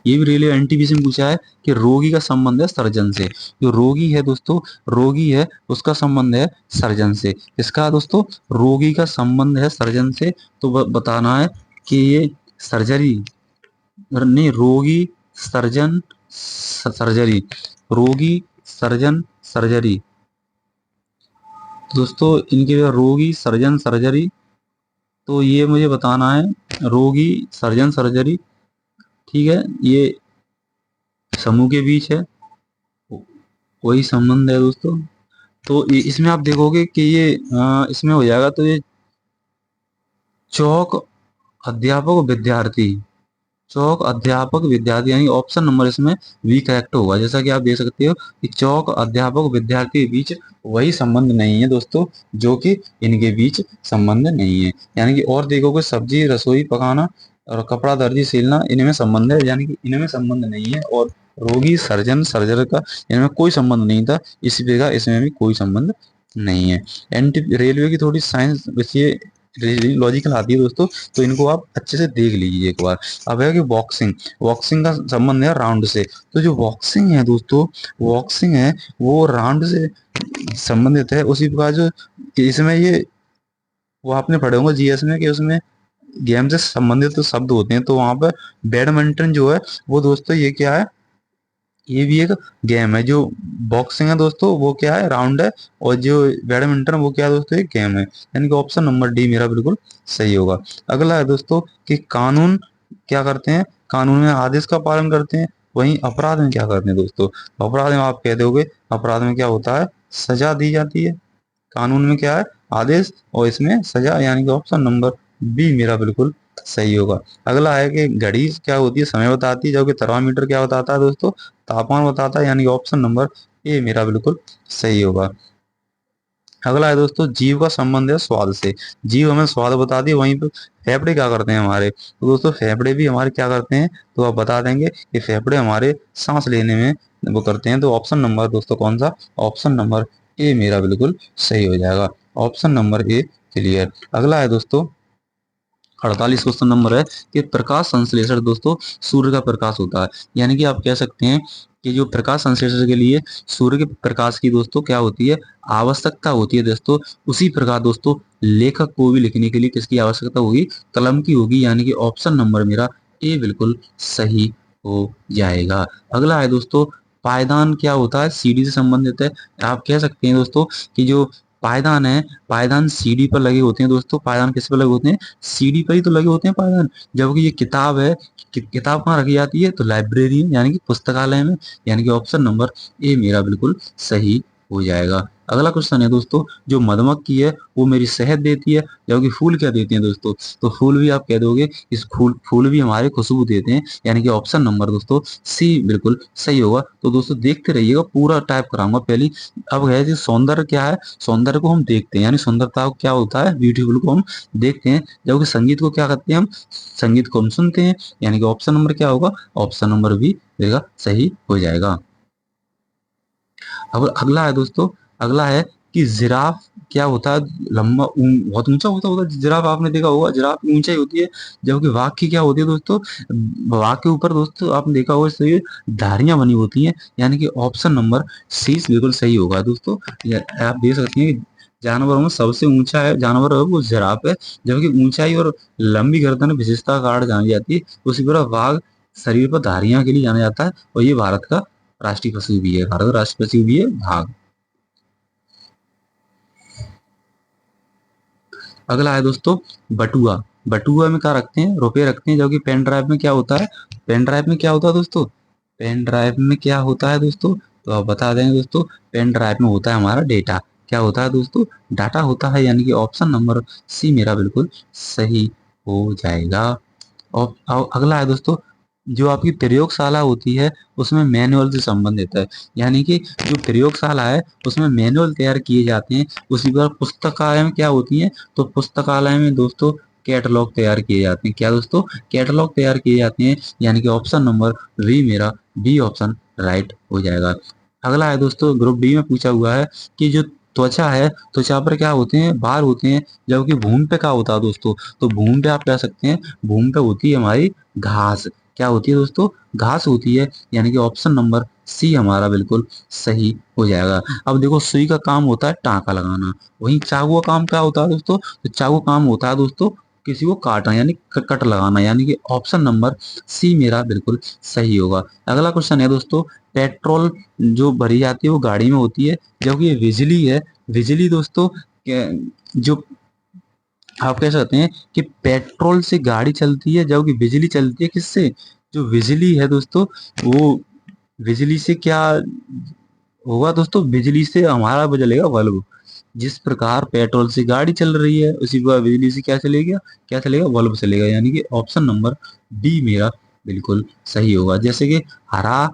Speaker 1: ये भी रेलवे एनटीपीसी में पूछा है कि रोगी का संबंध है सर्जन से। जो रोगी है दोस्तों, रोगी है उसका संबंध है सर्जन से। किसका दोस्तों? रोगी का संबंध है सर्जन से। तो बताना है कि ये सर्जरी, नहीं, रोगी सर्जन सर्जरी, रोगी सर्जन सर्जरी। दोस्तों इनके रोगी सर्जन सर्जरी, तो ये मुझे बताना है रोगी सर्जन सर्जरी। ठीक है, ये समूह के बीच है, वही संबंध है दोस्तों। तो इसमें आप देखोगे कि ये इसमें हो जाएगा, तो ये चौक अध्यापक विद्यार्थी, चौक अध्यापक विद्यार्थी, यानी ऑप्शन नंबर इसमें बी करेक्ट होगा। जैसा कि आप देख सकते हो कि चौक अध्यापक विद्यार्थी के बीच वही संबंध नहीं है दोस्तों, जो कि इनके बीच संबंध नहीं है। यानी कि और देखोगे सब्जी रसोई पकाना और कपड़ा दर्जी सिलना, इनमें संबंध है, यानी कि इनमें संबंध नहीं है। और रोगी सर्जन सर्जर का इनमें कोई संबंध नहीं था, इसी प्रकार इसमें भी कोई संबंध नहीं है। एंटी रेलवे की थोड़ी साइंस विषय लॉजिकल आती है दोस्तों, तो इनको आप अच्छे से देख लीजिए एक बार। अब है कि बॉक्सिंग, बॉक्सिंग का संबंध है राउंड से। तो जो बॉक्सिंग है दोस्तों, बॉक्सिंग है वो राउंड से संबंधित है। उसी प्रकार जो इसमें ये वो आपने पढ़े होंगे जीएस में कि उसमें गेम से संबंधित तो शब्द होते हैं, तो वहां पर बैडमिंटन जो है वो दोस्तों ये क्या है, ये भी एक गेम है। जो बॉक्सिंग है दोस्तों वो क्या है, राउंड है। और जो बैडमिंटन वो क्या है दोस्तों, एक गेम है। यानी कि ऑप्शन नंबर डी मेरा बिल्कुल सही होगा। अगला है दोस्तों कि कानून क्या करते हैं, कानून में आदेश का पालन करते हैं, वहीं अपराध में क्या करते हैं दोस्तों। अपराध में आप कह दोगे, अपराध में क्या होता है, सजा दी जाती है। कानून में क्या है, आदेश, और इसमें सजा, यानी कि ऑप्शन नंबर बी मेरा बिल्कुल सही होगा। अगला है कि घड़ी क्या होती है, समय बताती है, जबकि थर्मामीटर क्या बताता है दोस्तों, तापमान बताता है। यानी कि ऑप्शन नंबर ए मेरा बिल्कुल सही होगा। अगला है दोस्तों जीव का संबंध है स्वाद से, जीव हमें स्वाद बताती है, वहीं पे फेफड़े क्या करते हैं हमारे, तो दोस्तों फेफड़े भी हमारे क्या करते हैं, तो आप बता देंगे कि फेफड़े हमारे सांस लेने में वो करते हैं। तो ऑप्शन नंबर दोस्तों कौन सा, ऑप्शन नंबर ए मेरा बिल्कुल सही हो जाएगा। Option number A clear. अगला है दोस्तों 48 क्वेश्चन नंबर है कि प्रकाश संश्लेषण दोस्तों सूर्य का प्रकाश होता है। यानी कि आप कह सकते हैं कि जो प्रकाश संश्लेषण के लिए सूर्य के प्रकाश की दोस्तों क्या होती है, आवश्यकता होती है दोस्तों। उसी प्रकार दोस्तों लेखक को भी लिखने के लिए किसकी आवश्यकता होगी, कलम की होगी। यानी कि ऑप्शन नंबर मेरा ए बिल्कुल सही हो जाएगा। अगला है दोस्तों पायदान क्या होता है, सीढ़ी से संबंधित है। आप कह सकते हैं दोस्तों कि जो पायदान है, पायदान सीढ़ी पर लगे होते हैं दोस्तों। पायदान किस पर लगे होते हैं, सीढ़ी पर ही तो लगे होते हैं पायदान। जबकि ये किताब है, किताब कहाँ रखी जाती है, तो लाइब्रेरी में, यानी कि पुस्तकालय में। यानी कि ऑप्शन नंबर ए मेरा बिल्कुल सही हो जाएगा। अगला क्वेश्चन है दोस्तों जो मधुमक्खी है वो मेरी शहद देती है, जबकि फूल क्या देते हैं दोस्तों, तो फूल भी आप कह दोगे इस फूल फूल भी हमारे खुशबू देते हैं। यानी कि ऑप्शन नंबर दोस्तों सी बिल्कुल सही होगा। तो दोस्तों देखते रहिएगा, पूरा टाइप कराऊंगा पहली। अब है जी सौंदर्य क्या है, सौंदर्य को हम देखते हैं, यानी सुंदरता को क्या होता है, ब्यूटीफुल को हम देखते हैं। जबकि संगीत को क्या करते हैं हम, संगीत को हम सुनते हैं। यानी कि ऑप्शन नंबर क्या होगा, ऑप्शन नंबर बी रहेगा, सही हो जाएगा। अब अगला है दोस्तों, अगला है कि जिराफ क्या होता है, लंबा बहुत ऊंचा होता है जिराफ। आपने देखा होगा जिराफ की ऊंचाई होती है। जबकि वाघ की क्या होती है दोस्तों, वाघ के ऊपर दोस्तों आपने देखा होगा इससे धारियां बनी होती हैं। यानी कि ऑप्शन नंबर सी बिल्कुल सही होगा दोस्तों। आप देख सकते हैं कि जानवरों में सबसे ऊंचा है जानवर है वो जिराफ है। जबकि ऊंचाई और लंबी गर्दन विशेषता कार्ड जानी जाती है। उसी तरह वाघ शरीर पर धारियां के लिए जाना जाता है, और ये भारत का राष्ट्रीय पशु भी है, भारत का राष्ट्रीय पशु भी है बाघ। अगला है दोस्तों बटुआ, बटुआ में क्या रखते हैं, रुपए रखते हैं। जबकि पेन ड्राइव में क्या होता है, पेन ड्राइव में क्या होता है दोस्तों, पेन ड्राइव में क्या होता है दोस्तों, तो आप बता देंगे दोस्तों, पेन ड्राइव में होता है हमारा डेटा। क्या होता है दोस्तों, डाटा होता है। यानी कि ऑप्शन नंबर सी मेरा बिल्कुल सही हो जाएगा। और अगला है दोस्तों जो आपकी प्रयोगशाला होती है उसमें मैनुअल से संबंधित है। यानी कि जो प्रयोगशाला है उसमें मैनुअल तैयार किए जाते हैं। उसी पर पुस्तकालय में क्या होती है, तो पुस्तकालय में दोस्तों कैटलॉग तैयार किए जाते हैं। क्या दोस्तों, कैटलॉग तैयार किए जाते हैं। यानी कि ऑप्शन नंबर बी मेरा बी ऑप्शन राइट हो जाएगा। अगला है दोस्तों ग्रुप डी में पूछा हुआ है कि जो त्वचा है, त्वचा पर क्या होते हैं, बाल होते हैं। जबकि भूमि पे क्या होता है दोस्तों, तो भूमि पे आप कह सकते हैं, भूमि पे होती है हमारी घास। क्या होती है दोस्तों, घास होती है। यानी कि ऑप्शन नंबर सी हमारा बिल्कुल सही हो जाएगा। अब देखो सुई का काम होता है टाँका लगाना, वहीं चाकू का काम क्या होता है दोस्तों, तो चाकू का काम होता है दोस्तों किसी को काटना, यानी कट लगाना। यानी कि ऑप्शन नंबर सी मेरा बिल्कुल सही होगा। अगला क्वेश्चन है दोस्तों पेट्रोल जो भरी जाती है वो गाड़ी में होती है, जबकि ये बिजली है। बिजली दोस्तों जो आप कह सकते हैं कि पेट्रोल से गाड़ी चलती है, जबकि बिजली चलती है किससे, जो बिजली है दोस्तों वो बिजली से क्या होगा दोस्तों, बिजली से हमारा वो जलेगा बल्ब। जिस प्रकार पेट्रोल से गाड़ी चल रही है उसी प्रकार बिजली से क्या चलेगा, बल्ब चलेगा। यानी कि ऑप्शन नंबर डी मेरा बिल्कुल सही होगा। जैसे कि हरा,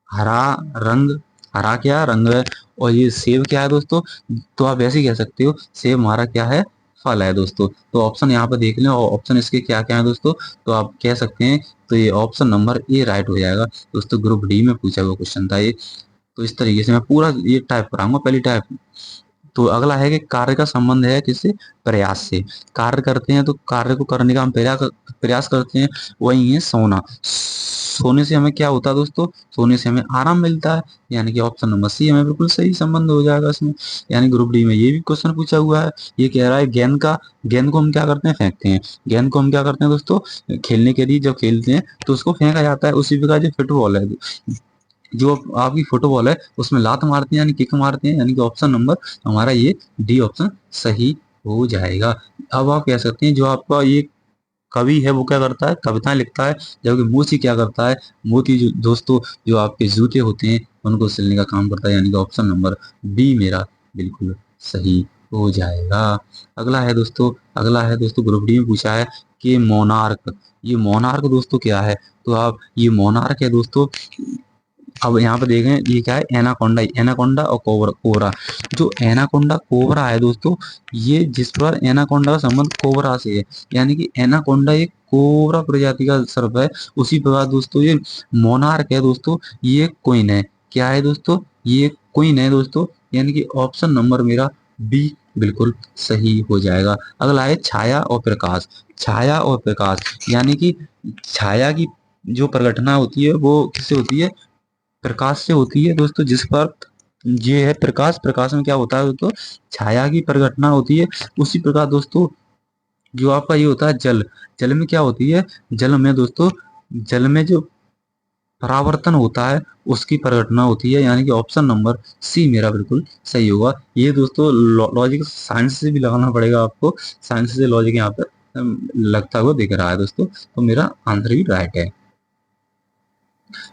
Speaker 1: हरा रंग, हरा क्या रंग है, और ये सेब क्या है दोस्तों, तो आप ऐसे ही कह सकते हो सेब हमारा क्या है, फल है दोस्तों। तो ऑप्शन यहाँ पे देख लें और ऑप्शन इसके क्या क्या है दोस्तों, तो आप कह सकते हैं तो ये ऑप्शन नंबर ए राइट हो जाएगा दोस्तों। ग्रुप डी में पूछा हुआ क्वेश्चन था ये। तो इस तरीके से मैं पूरा ये टाइप कराऊंगा, पहली टाइप। तो अगला है कि कार्य का संबंध है किससे, प्रयास से। कार्य करते हैं तो कार्य को करने का हम प्रयास करते हैं, वही है सोना। सोने से हमें क्या होता है दोस्तों, सोने से हमें आराम मिलता है। यानी कि ऑप्शन नंबर सी हमें बिल्कुल सही संबंध हो जाएगा इसमें। यानी ग्रुप डी में ये भी क्वेश्चन पूछा हुआ है। ये कह रहा है गेंद को हम क्या करते हैं, फेंकते हैं। गेंद को हम क्या करते हैं दोस्तों, खेलने के लिए जब खेलते हैं तो उसको फेंका जाता है। उसी प्रकार जो फुटबॉल है, जो आपकी फुटबॉल है उसमें लात मारते हैं यानी किक मारते हैं। यानी कि ऑप्शन नंबर हमारा ये डी ऑप्शन सही हो जाएगा। अब आप कह सकते हैं जो आपका ये कवि है वो क्या करता है, कविताएं लिखता है, जबकि मोची क्या करता है, मोती जो दोस्तों जो आपके जूते होते हैं उनको सिलने का काम करता है। यानी कि ऑप्शन नंबर बी मेरा बिल्कुल सही हो जाएगा। अगला है दोस्तों ग्रुप डी में पूछा है कि मोनार्क, ये मोनार्क दोस्तों क्या है, तो आप ये मोनार्क है दोस्तों। अब यहाँ पे देखें ये क्या है, एनाकोंडा। एनाकोंडा और कोबरा, कोबरा। जो एनाकोंडा कोबरा है दोस्तों, ये जिस पर एनाकोंडा का संबंध कोबरा से है, यानी कि एनाकोंडा एक कोबरा प्रजाति का सर्प है। उसी प्रकार दोस्तों ये मोनार्क है दोस्तों, ये क्वीन है। क्या है दोस्तों, ये क्वीन है दोस्तों। यानी कि ऑप्शन नंबर मेरा बी बिल्कुल सही हो जाएगा। अगला है छाया और प्रकाश। छाया और प्रकाश यानी कि छाया की जो प्रघटना होती है वो किससे होती है, प्रकाश से होती है दोस्तों। जिस पर ये है प्रकाश, प्रकाश में क्या होता है दोस्तों, छाया की प्रघटना होती है। उसी प्रकार दोस्तों जो आपका ये होता है जल, जल में क्या होती है, जल में दोस्तों, जल में जो परावर्तन होता है उसकी प्रघटना होती है। यानी कि ऑप्शन नंबर सी मेरा बिल्कुल सही होगा। ये दोस्तों लॉजिक साइंस से भी लगाना पड़ेगा आपको, साइंस से लॉजिक यहाँ पर लगता हुआ दिख रहा है दोस्तों। तो मेरा आंसर भी राइट है।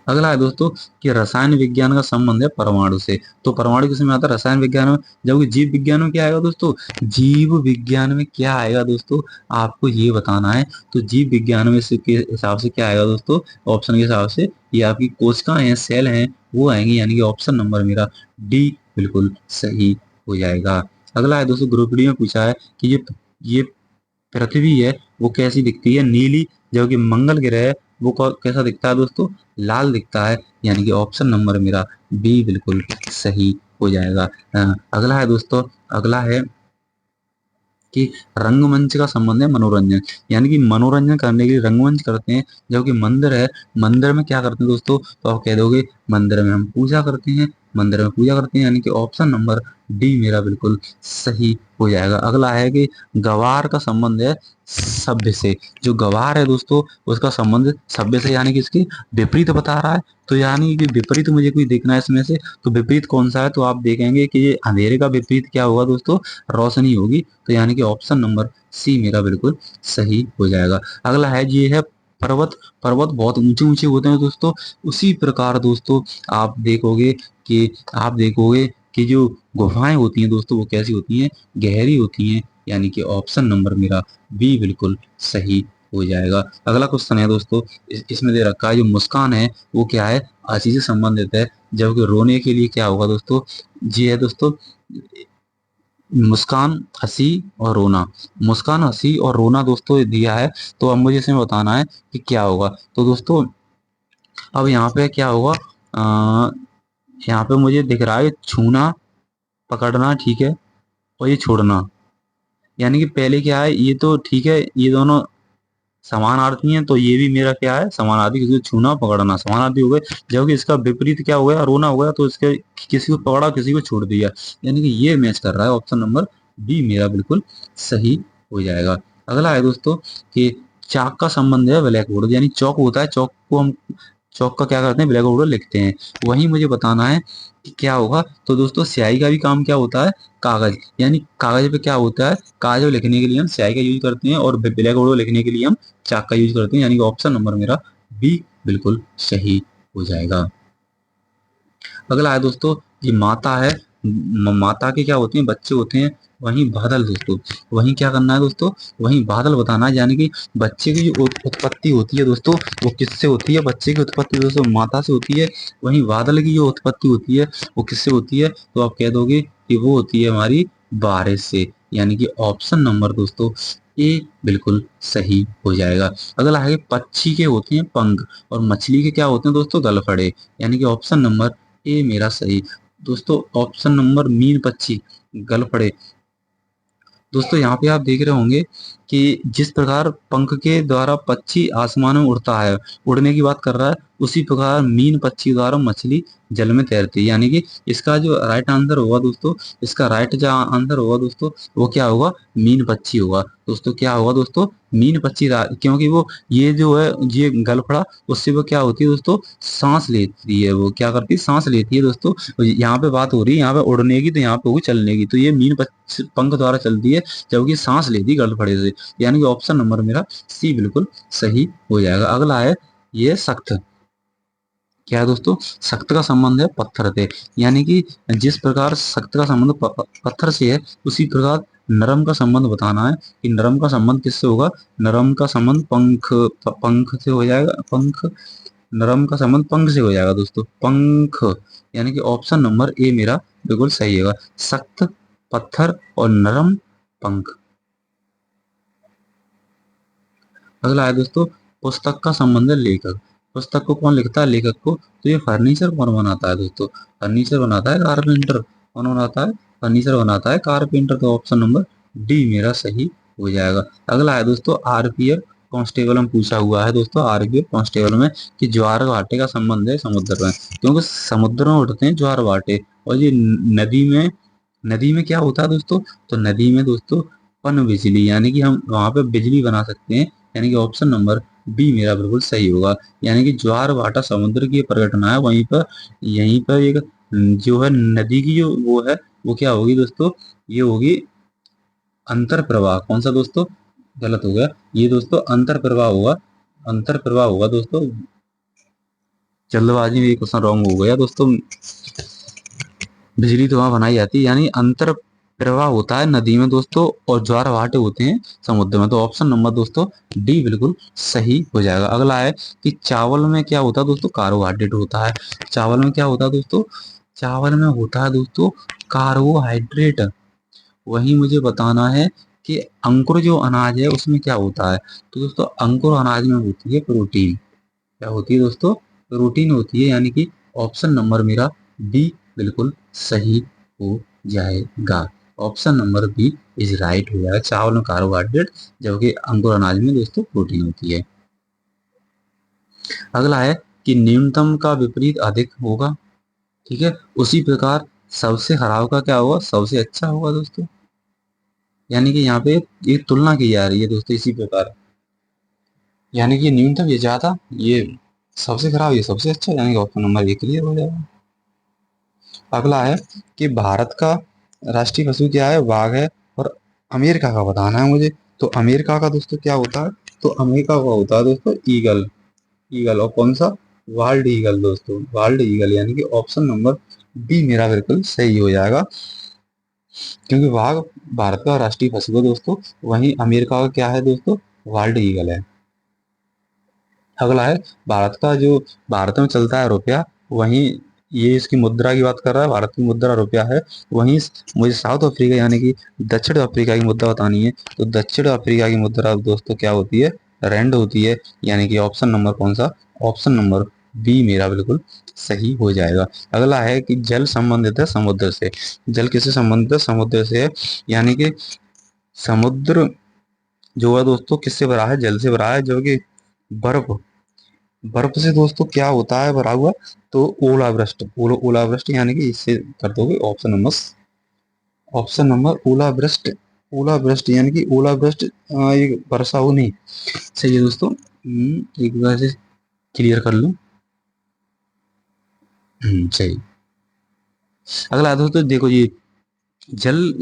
Speaker 1: अगला है दोस्तों कि रसायन विज्ञान का संबंध है परमाणु से। तो परमाणु किसमें आता है, रसायन विज्ञान में। जबकि जीव विज्ञान में क्या आएगा दोस्तों, जीव विज्ञान में क्या आएगा दोस्तों, आपको ये बताना है। तो जीव विज्ञान में के हिसाब से क्या आएगा दोस्तों, ऑप्शन के हिसाब से ये आपकी कोशिकाएं हैं, सेल हैं, वो आएंगी। यानी कि ऑप्शन नंबर मेरा डी बिल्कुल सही हो जाएगा। अगला है दोस्तों ग्रुप डी में पूछा है कि ये पृथ्वी है वो कैसी दिखती है, नीली। जबकि मंगल ग्रह है वो कैसा दिखता है दोस्तों, लाल दिखता है। यानी कि ऑप्शन नंबर मेरा बी बिल्कुल सही हो जाएगा। अगला है दोस्तों, अगला है कि रंगमंच का संबंध है मनोरंजन। यानी कि मनोरंजन करने के लिए रंगमंच करते हैं। जबकि मंदिर है, मंदिर में क्या करते हैं दोस्तों, तो आप कह दोगे मंदिर में हम पूजा करते हैं, मंदिर में पूजा करते हैं। यानी कि ऑप्शन नंबर डी मेरा बिल्कुल सही हो जाएगा। अगला है कि गवार का संबंध है सभ्य से। जो गवार है दोस्तों उसका संबंध सभ्य से, यानी कि इसके विपरीत बता रहा है। तो यानी कि विपरीत मुझे कोई देखना है इसमें से, तो विपरीत कौन सा है, तो आप देखेंगे कि ये अंधेरे का विपरीत क्या होगा दोस्तों, रोशनी होगी। तो यानी कि ऑप्शन नंबर सी मेरा बिल्कुल सही हो जाएगा। अगला है ये है पर्वत। पर्वत बहुत ऊंचे ऊंचे होते हैं दोस्तों। उसी प्रकार दोस्तों आप देखोगे कि जो गुफाएं होती हैं दोस्तों वो कैसी होती हैं, गहरी होती हैं। यानी कि ऑप्शन नंबर मेरा बी बिल्कुल सही हो जाएगा। अगला क्वेश्चन है दोस्तों, इसमें दे रखा है जो मुस्कान है वो क्या है, हंसी से संबंधित है। जबकि रोने के लिए क्या होगा दोस्तों, जी है दोस्तों, मुस्कान, हंसी और रोना। मुस्कान, हंसी और रोना दोस्तों दिया है। तो अब मुझे इसमें बताना है कि क्या होगा। तो दोस्तों अब यहाँ पे क्या होगा, यहाँ पे मुझे दिख रहा है छूना, पकड़ना, ठीक है, और ये छोड़ना। यानी कि पहले क्या है, ये तो ठीक है, ये दोनों समानार्थी हैं, तो ये भी मेरा क्या है समानार्थी, किसी को छूना पकड़ना समानार्थी हो गए। जबकि इसका विपरीत क्या हो गया, रोना हो गया, तो इसके किसी को पकड़ा किसी को छोड़ दिया। यानी कि ये मैच कर रहा है, ऑप्शन नंबर बी मेरा बिल्कुल सही हो जाएगा। अगला है दोस्तों कि चाक का संबंध है ब्लैक बोर्ड। यानी चौक होता है, चौक को हम, चौक का क्या करते हैं, ब्लैक बोर्ड पर लिखते हैं। वही मुझे बताना है कि क्या होगा। तो दोस्तों स्याही का भी काम क्या होता है, कागज। यानी कागज पे क्या होता है, कागज पे लिखने के लिए हम स्याही का यूज करते हैं, और ब्लैक बोर्ड पे लिखने के लिए हम चाक का यूज करते हैं। यानी कि ऑप्शन नंबर मेरा बी बिल्कुल सही हो जाएगा। अगला है दोस्तों, ये माता है, माता के क्या होते हैं, बच्चे होते हैं। वहीं बादल दोस्तों, वहीं क्या करना है दोस्तों, वहीं बादल बताना है। यानी कि बच्चे की जो उत्पत्ति होती है दोस्तों, वो किससे होती है, बच्चे की उत्पत्ति दोस्तों माता से होती है। वहीं बादल की जो उत्पत्ति होती है वो किससे होती है, तो आप कह दोगे कि वो होती है हमारी बारिश से। यानी कि ऑप्शन नंबर दोस्तों ए बिल्कुल सही हो जाएगा। अगला है पक्षी के होते हैं पंख और मछली के क्या होते हैं दोस्तों, गलफड़े। यानी कि ऑप्शन नंबर ए मेरा सही। दोस्तों ऑप्शन नंबर मीन पक्षी गलफड़े। दोस्तों यहाँ पे आप देख रहे होंगे कि जिस प्रकार पंख के द्वारा पक्षी आसमान में उड़ता है, उड़ने की बात कर रहा है, उसी प्रकार मीन पक्षी द्वारा मछली जल में तैरती है। यानी कि इसका जो राइट आंसर होगा दोस्तों, इसका राइट जो आंसर होगा दोस्तों, वो क्या होगा, मीन पक्षी होगा। दोस्तों क्या होगा दोस्तों, मीन पक्षी। क्योंकि वो ये जो है, ये गलफड़ा, उससे वो क्या होती है दोस्तों, सांस लेती है। वो क्या करती है, सांस लेती है दोस्तों। यहाँ पे बात हो रही है यहाँ पे उड़ने की, तो यहाँ पे होगी चलने की। तो ये मीन पंख द्वारा चलती है, जबकि सांस लेती है गलफड़े से। यानी कि ऑप्शन नंबर मेरा सी बिल्कुल सही हो जाएगा। अगला है ये सख्त। क्या है दोस्तों, सख्त का संबंध है पत्थर से। यानी कि जिस प्रकार सख्त का संबंध पत्थर से है, उसी प्रकार नरम का संबंध बताना है कि नरम का संबंध किससे होगा। नरम का संबंध पंख से हो जाएगा। पंख, नरम का संबंध पंख से हो जाएगा दोस्तों, पंख। यानी कि ऑप्शन नंबर ए मेरा बिल्कुल सही होगा। सख्त, पत्थर और नरम, पंख। अगला है दोस्तों पुस्तक का संबंध है लेखक। पुस्तक को कौन लिखता है, लेखक को। तो ये फर्नीचर कौन बनाता है दोस्तों, फर्नीचर बनाता है कारपेंटर। कौन बनाता है, फर्नीचर बनाता है कारपेंटर। तो ऑप्शन नंबर डी मेरा सही हो जाएगा। अगला है दोस्तों आरपीएफ कांस्टेबल में पूछा हुआ है दोस्तों, आरपीएफ कांस्टेबल में कि ज्वार भाटे का संबंध है समुद्र में। क्योंकि समुद्र में उठते हैं ज्वार भाटे, और ये नदी में, नदी में क्या होता है दोस्तों, तो नदी में दोस्तों पन बिजली, यानी कि हम वहां पे बिजली बना सकते हैं। यानी कि ऑप्शन नंबर बी मेरा बिल्कुल सही होगा। यानी कि ज्वार भाटा समुद्र की प्रकट घटना है, वहीं पर यहीं पर एक जो है नदी की जो वो है, वो क्या होगी दोस्तों, ये होगी अंतर प्रवाह। कौन सा दोस्तों, गलत हो गया ये दोस्तों, अंतर प्रवाह होगा। अंतर प्रवाह होगा दोस्तों, जल्दबाजी में ये क्वेश्चन रॉन्ग हो गया दोस्तों। बिजली तो वहां बनाई जाती है, यानी अंतर प्रवाह होता है नदी में दोस्तों, और ज्वार भाटे होते हैं समुद्र में। तो ऑप्शन नंबर दोस्तों डी बिल्कुल सही हो जाएगा। अगला है कि चावल में क्या होता है दोस्तों, कार्बोहाइड्रेट होता है। चावल में क्या होता है दोस्तों, चावल में होता है दोस्तों कार्बोहाइड्रेट। वही मुझे बताना है कि अंकुर जो अनाज है उसमें क्या होता है। तो दोस्तों अंकुर अनाज में होती है प्रोटीन। क्या होती है दोस्तों, प्रोटीन होती है। यानी कि ऑप्शन नंबर मेरा बी बिल्कुल सही हो जाएगा। Option number B is right हो जाएगा। चावल में कार्बोहाइड्रेट, जबकि अंकुर अनाज में दोस्तों प्रोटीन होती है। अगला है कि न्यूनतम का विपरीत अधिक होगा। ठीक है, उसी प्रकार सबसे खराब का क्या होगा, सबसे अच्छा होगा दोस्तों। यानी कि यहाँ पे एक तुलना की जा रही है दोस्तों, इसी प्रकार। यानी कि न्यूनतम ये ज्यादा, ये सबसे खराब, ये सबसे अच्छा। यानी कि ऑप्शन नंबर ए क्लियर हो जाएगा। अगला है कि भारत का राष्ट्रीय पशु क्या है, बाघ है। और अमेरिका का बताना है मुझे। तो अमेरिका का दोस्तों क्या होता है, तो अमेरिका का होता है दोस्तों ईगल। ईगल, और कौन सा, वाल्ड ईगल दोस्तों, वाल्ड ईगल। यानी कि ऑप्शन नंबर बी मेरा बिल्कुल सही हो जाएगा। क्योंकि बाघ भारत का राष्ट्रीय पशु है दोस्तों, वहीं अमेरिका का क्या है दोस्तों, वाल्ड ईगल है। अगला है भारत का जो, भारत में चलता है रुपया, वहीं ये इसकी मुद्रा की बात कर रहा है, भारत की मुद्रा रुपया है। वहीं मुझे साउथ अफ्रीका यानी कि दक्षिण अफ्रीका की मुद्रा बतानी है। तो दक्षिण अफ्रीका की मुद्रा दोस्तों क्या होती है, रैंड होती है। यानी कि ऑप्शन नंबर कौन सा, ऑप्शन नंबर बी मेरा बिल्कुल सही हो जाएगा। अगला है कि जल संबंधित है समुद्र से। जल किससे संबंधित है, समुद्र से है। यानी कि समुद्र जो है दोस्तों किससे भरा है, जल से भरा है। जो कि बर्फ, बर्फ से दोस्तों क्या होता है भरा हुआ, तो ओलावृष्ट, ओलावृष्ट। यानी कि इससे कर दोगे ऑप्शन नंबर, ऑप्शन नंबर ओलावृष्ट। ओलावृष्ट यानी कि ओलावृष्ट, ये वर्षा हो नहीं। सही है दोस्तों। एक बार से क्लियर कर लूं। सही। अगला है दोस्तों देखो ये जल,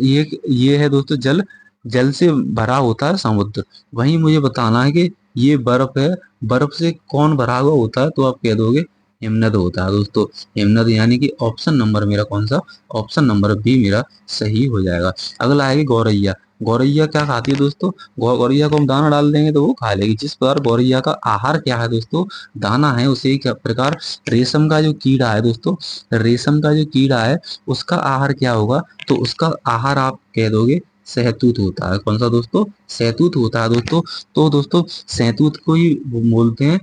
Speaker 1: ये है दोस्तों जल, जल से भरा होता है समुद्र। वहीं मुझे बताना है कि ये बर्फ है, बर्फ से कौन भरा हुआ होता है। तो आप कह दोगे हिमनद होता है दोस्तों। हिमनद यानी कि ऑप्शन नंबर मेरा कौन सा, ऑप्शन नंबर बी मेरा सही हो जाएगा। अगला है कि गौरैया। गौरैया क्या खाती है दोस्तों, गौरैया को हम दाना डाल देंगे तो वो खा लेगी। जिस प्रकार गौरैया का आहार क्या है दोस्तों, दाना है, उसे ही क्या प्रकार रेशम का जो कीड़ा है दोस्तों, रेशम का जो कीड़ा है उसका आहार क्या होगा, तो उसका आहार आप कह दोगे सहतूत होता है। कौन सा दोस्तों, सहतूत होता है दोस्तों। तो दोस्तों सहतूत को ही बोलते हैं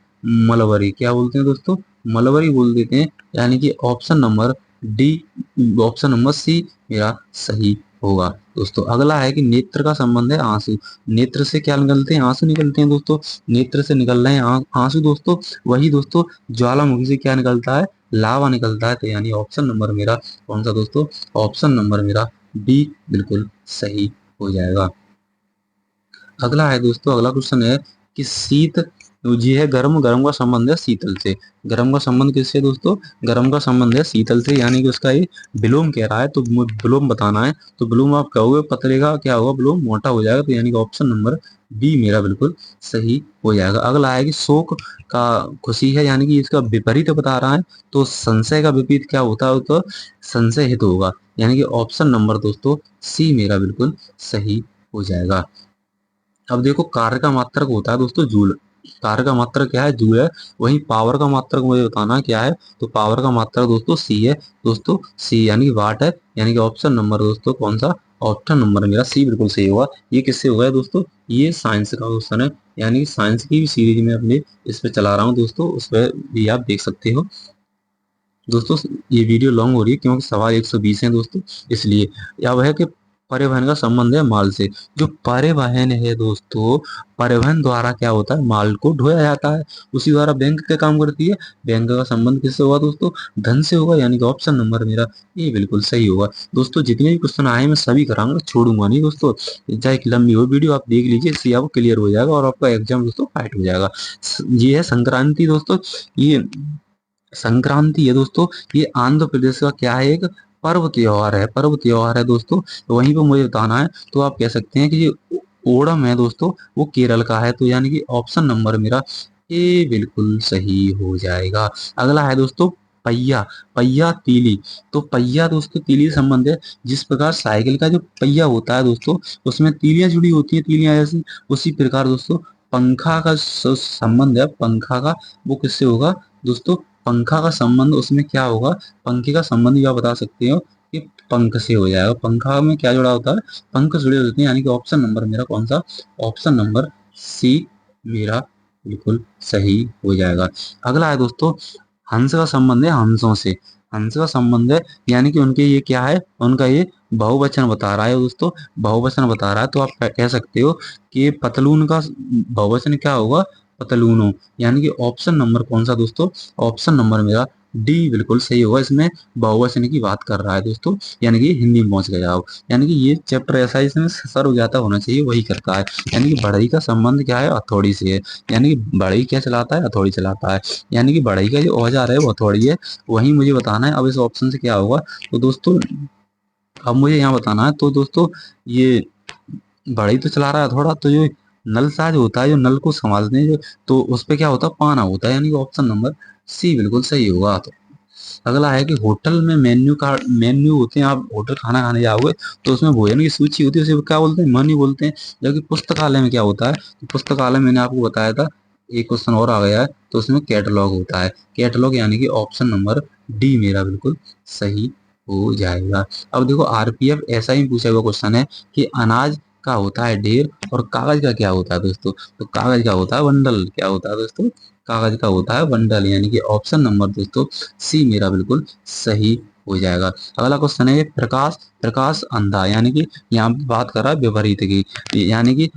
Speaker 1: मलबरी। क्या बोलते हैं दोस्तों, मलबरी बोल देते हैं। यानी कि option number D, option number C मेरा सही होगा दोस्तों। अगला है कि नेत्र का संबंध है आंसू। नेत्र से क्या निकलते हैं, आंसू निकलते हैं दोस्तों। नेत्र से निकल रहे हैं आंसू दोस्तों। वही दोस्तों ज्वालामुखी से क्या निकलता है, लावा निकलता है। तो यानी ऑप्शन नंबर मेरा कौन सा दोस्तों, ऑप्शन नंबर मेरा बी बिल्कुल सही हो जाएगा। अगला है दोस्तों, अगला क्वेश्चन है कि शीत, जी है गर्म, गर्म का संबंध है शीतल से। गर्म का संबंध किससे दोस्तों, गर्म का संबंध है शीतल से। यानी कि उसका ये विलोम कह रहा है, तो विलोम बताना है। तो विलोम आप कहोगे पतले का क्या होगा, विलोम मोटा हो जाएगा। तो यानी कि ऑप्शन नंबर बी मेरा बिल्कुल सही हो जाएगा। अगला है कि शोक का खुशी है, यानी कि इसका विपरीत बता रहा है। तो संशय का विपरीत क्या होता है, तो संशय हित होगा। यानी कि ऑप्शन नंबर दोस्तों सी मेरा बिल्कुल सही हो जाएगा। अब देखो कार्य का मात्रक होता है दोस्तों जूल। कार्य का मात्रक क्या है, जूल है। वहीं पावर का मात्रक मुझे बताना है क्या है, तो पावर का मात्रक दोस्तों सी है। दोस्तों सी यानी कि वाट है। यानी कि ऑप्शन नंबर दोस्तों कौन सा, ऑप्शन नंबर मेरा सी बिल्कुल सही होगा। ये किससे होगा दोस्तों, ये साइंस का क्वेश्चन है। यानी कि साइंस की भी सीरीज में अपने इस पे चला रहा हूँ दोस्तों, उस पर भी आप देख सकते हो दोस्तों। ये वीडियो लॉन्ग हो रही है क्योंकि सवाल 120 है दोस्तों, इसलिए। या वह है कि परिवहन का संबंध है माल से। जो परिवहन है दोस्तों, परिवहन द्वारा क्या होता है, माल को ढोया जाता है, उसी द्वारा बैंक का काम करती है। बैंक का संबंध किससे होगा दोस्तों, धन से होगा। यानी कि ऑप्शन नंबर मेरा ये बिल्कुल सही होगा दोस्तों। जितने भी क्वेश्चन आए मैं सभी कराऊंगा, छोड़ूंगा नहीं दोस्तों। चाहे कि लंबी हो वीडियो, आप देख लीजिए, इससे आपको क्लियर हो जाएगा और आपका एग्जाम दोस्तों फाइट हो जाएगा। ये है संक्रांति दोस्तों। ये संक्रांति है दोस्तों, ये आंध्र प्रदेश का क्या है, एक पर्व त्योहार है, पर्व त्योहार है दोस्तों। तो वहीं पर मुझे बताना है, तो आप कह सकते हैं कि ये ओणम है दोस्तों, वो केरल का है। तो यानी कि ऑप्शन नंबर मेरा ए बिल्कुल सही हो जाएगा। अगला है दोस्तों पहिया, पहिया तीली। तो पहिया दोस्तों तीली से संबंध है। जिस प्रकार साइकिल का जो पहिया होता है दोस्तों, उसमें तीलियां जुड़ी होती हैं, तीलियां जैसी, उसी प्रकार दोस्तों पंखा का संबंध है, पंखा का वो किससे होगा दोस्तों, पंखा का संबंध उसमें क्या होगा, पंखे का संबंध भी आप बता सकते हो कि पंख से हो जाएगा। पंखा में क्या जुड़ा होता है, पंख जुड़े होते हैं। यानी कि ऑप्शन नंबर मेरा कौन सा, ऑप्शन नंबर सी मेरा बिल्कुल सही हो जाएगा। अगला है दोस्तों हंस का संबंध है हंसों से। हंस का संबंध है, यानी कि उनके ये क्या है, उनका ये बहुवचन बता रहा है दोस्तों, बहुवचन बता रहा है। तो आप कह सकते हो कि पतलून का बहुवचन क्या होगा, पतलूनों। यानी कि ऑप्शन नंबर कौन सा दोस्तों, ऑप्शन नंबर मेरा डी बिल्कुल सही होगा। इसमें बहुवचन की बात कर रहा है दोस्तों। यानी कि हिंदी में पहुंच गए आप। यानी कि ये चैप्टर ऐसा है, इसमें सर हो जाता होना चाहिए, वही करता है। यानी कि बढ़ई का संबंध क्या है, हथौड़ी से है। यानी कि बढ़ई क्या चलाता है, हथौड़ी चलाता है। यानी कि बढ़ई का जो औजार है वो हथौड़ी है। वही मुझे बताना है अब इस ऑप्शन से क्या होगा। तो दोस्तों अब मुझे यहाँ बताना है, तो दोस्तों ये बढ़ई तो चला रहा है थोड़ा, तो जो नल सा जो होता है, जो नल को संभालते हैं जो, तो उस पे क्या होता है, पाना होता है। यानी कि ऑप्शन नंबर सी बिल्कुल सही होगा। तो अगला है कि होटल में मेन्यू कार्ड, मेन्यू होते हैं, आप होटल खाना खाने जाओगे तो उसमें भोजन की सूची होती है, उसे क्या बोलते हैं, मेन्यू बोलते हैं। जबकि पुस्तकालय में क्या होता है, तो पुस्तकालय मैंने आपको बताया था, एक क्वेश्चन और आ गया है, तो उसमें कैटलॉग होता है। कैटलॉग यानी कि ऑप्शन नंबर डी मेरा बिल्कुल सही हो जाएगा। अब देखो आरपीएफ ऐसा ही पूछा हुआ क्वेश्चन है कि अनाज का होता है ढेर और कागज का क्या होता है दोस्तों, तो कागज का होता है बंडल। क्या होता है दोस्तों, कागज का होता है बंडल। यानी कि ऑप्शन नंबर दोस्तों सी मेरा बिल्कुल सही हो जाएगा। अगला क्वेश्चन है प्रकाश, प्रकाश अंधा। यानी कि यहाँ पे बात कर रहा है विपरीत की। यानी कि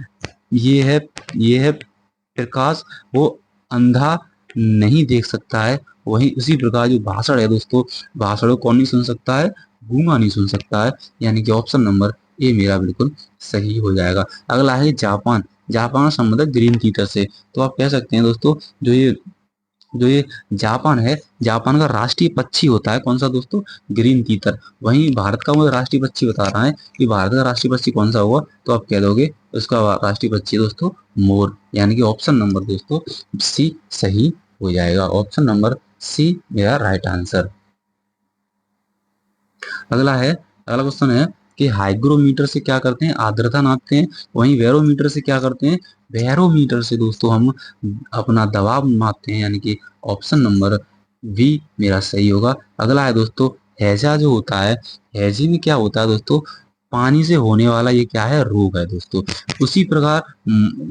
Speaker 1: ये है, ये है प्रकाश, वो अंधा नहीं देख सकता है। वहीं उसी प्रकार जो भाषण है दोस्तों, भाषण को कौन नहीं सुन सकता है, गूंगा नहीं सुन सकता है। यानी कि ऑप्शन नंबर ए मेरा बिल्कुल सही हो जाएगा। अगला है जापान, जापान संबंध है ग्रीन तीतर से। तो आप कह सकते हैं दोस्तों जो ये जापान है, जापान का राष्ट्रीय पक्षी होता है कौन सा दोस्तों, ग्रीन तीतर। वहीं भारत का मुझे राष्ट्रीय पक्षी बता रहा है कि भारत का राष्ट्रीय पक्षी कौन सा होगा, तो आप कह दोगे उसका राष्ट्रीय पक्षी दोस्तों मोर। यानी कि ऑप्शन नंबर दोस्तों सी सही हो जाएगा। ऑप्शन नंबर सी मेरा राइट आंसर। अगला क्वेश्चन है कि हाइग्रोमीटर से क्या करते हैं, आर्द्रता नापते हैं। वहीं बैरोमीटर से क्या करते हैं, बैरोमीटर से दोस्तों हम अपना दबाव मापते हैं, यानी कि ऑप्शन नंबर बी मेरा सही होगा। अगला है दोस्तों हैजा जो होता है, हैजे में क्या होता है दोस्तों, पानी से होने वाला ये क्या है, रोग है दोस्तों। उसी प्रकार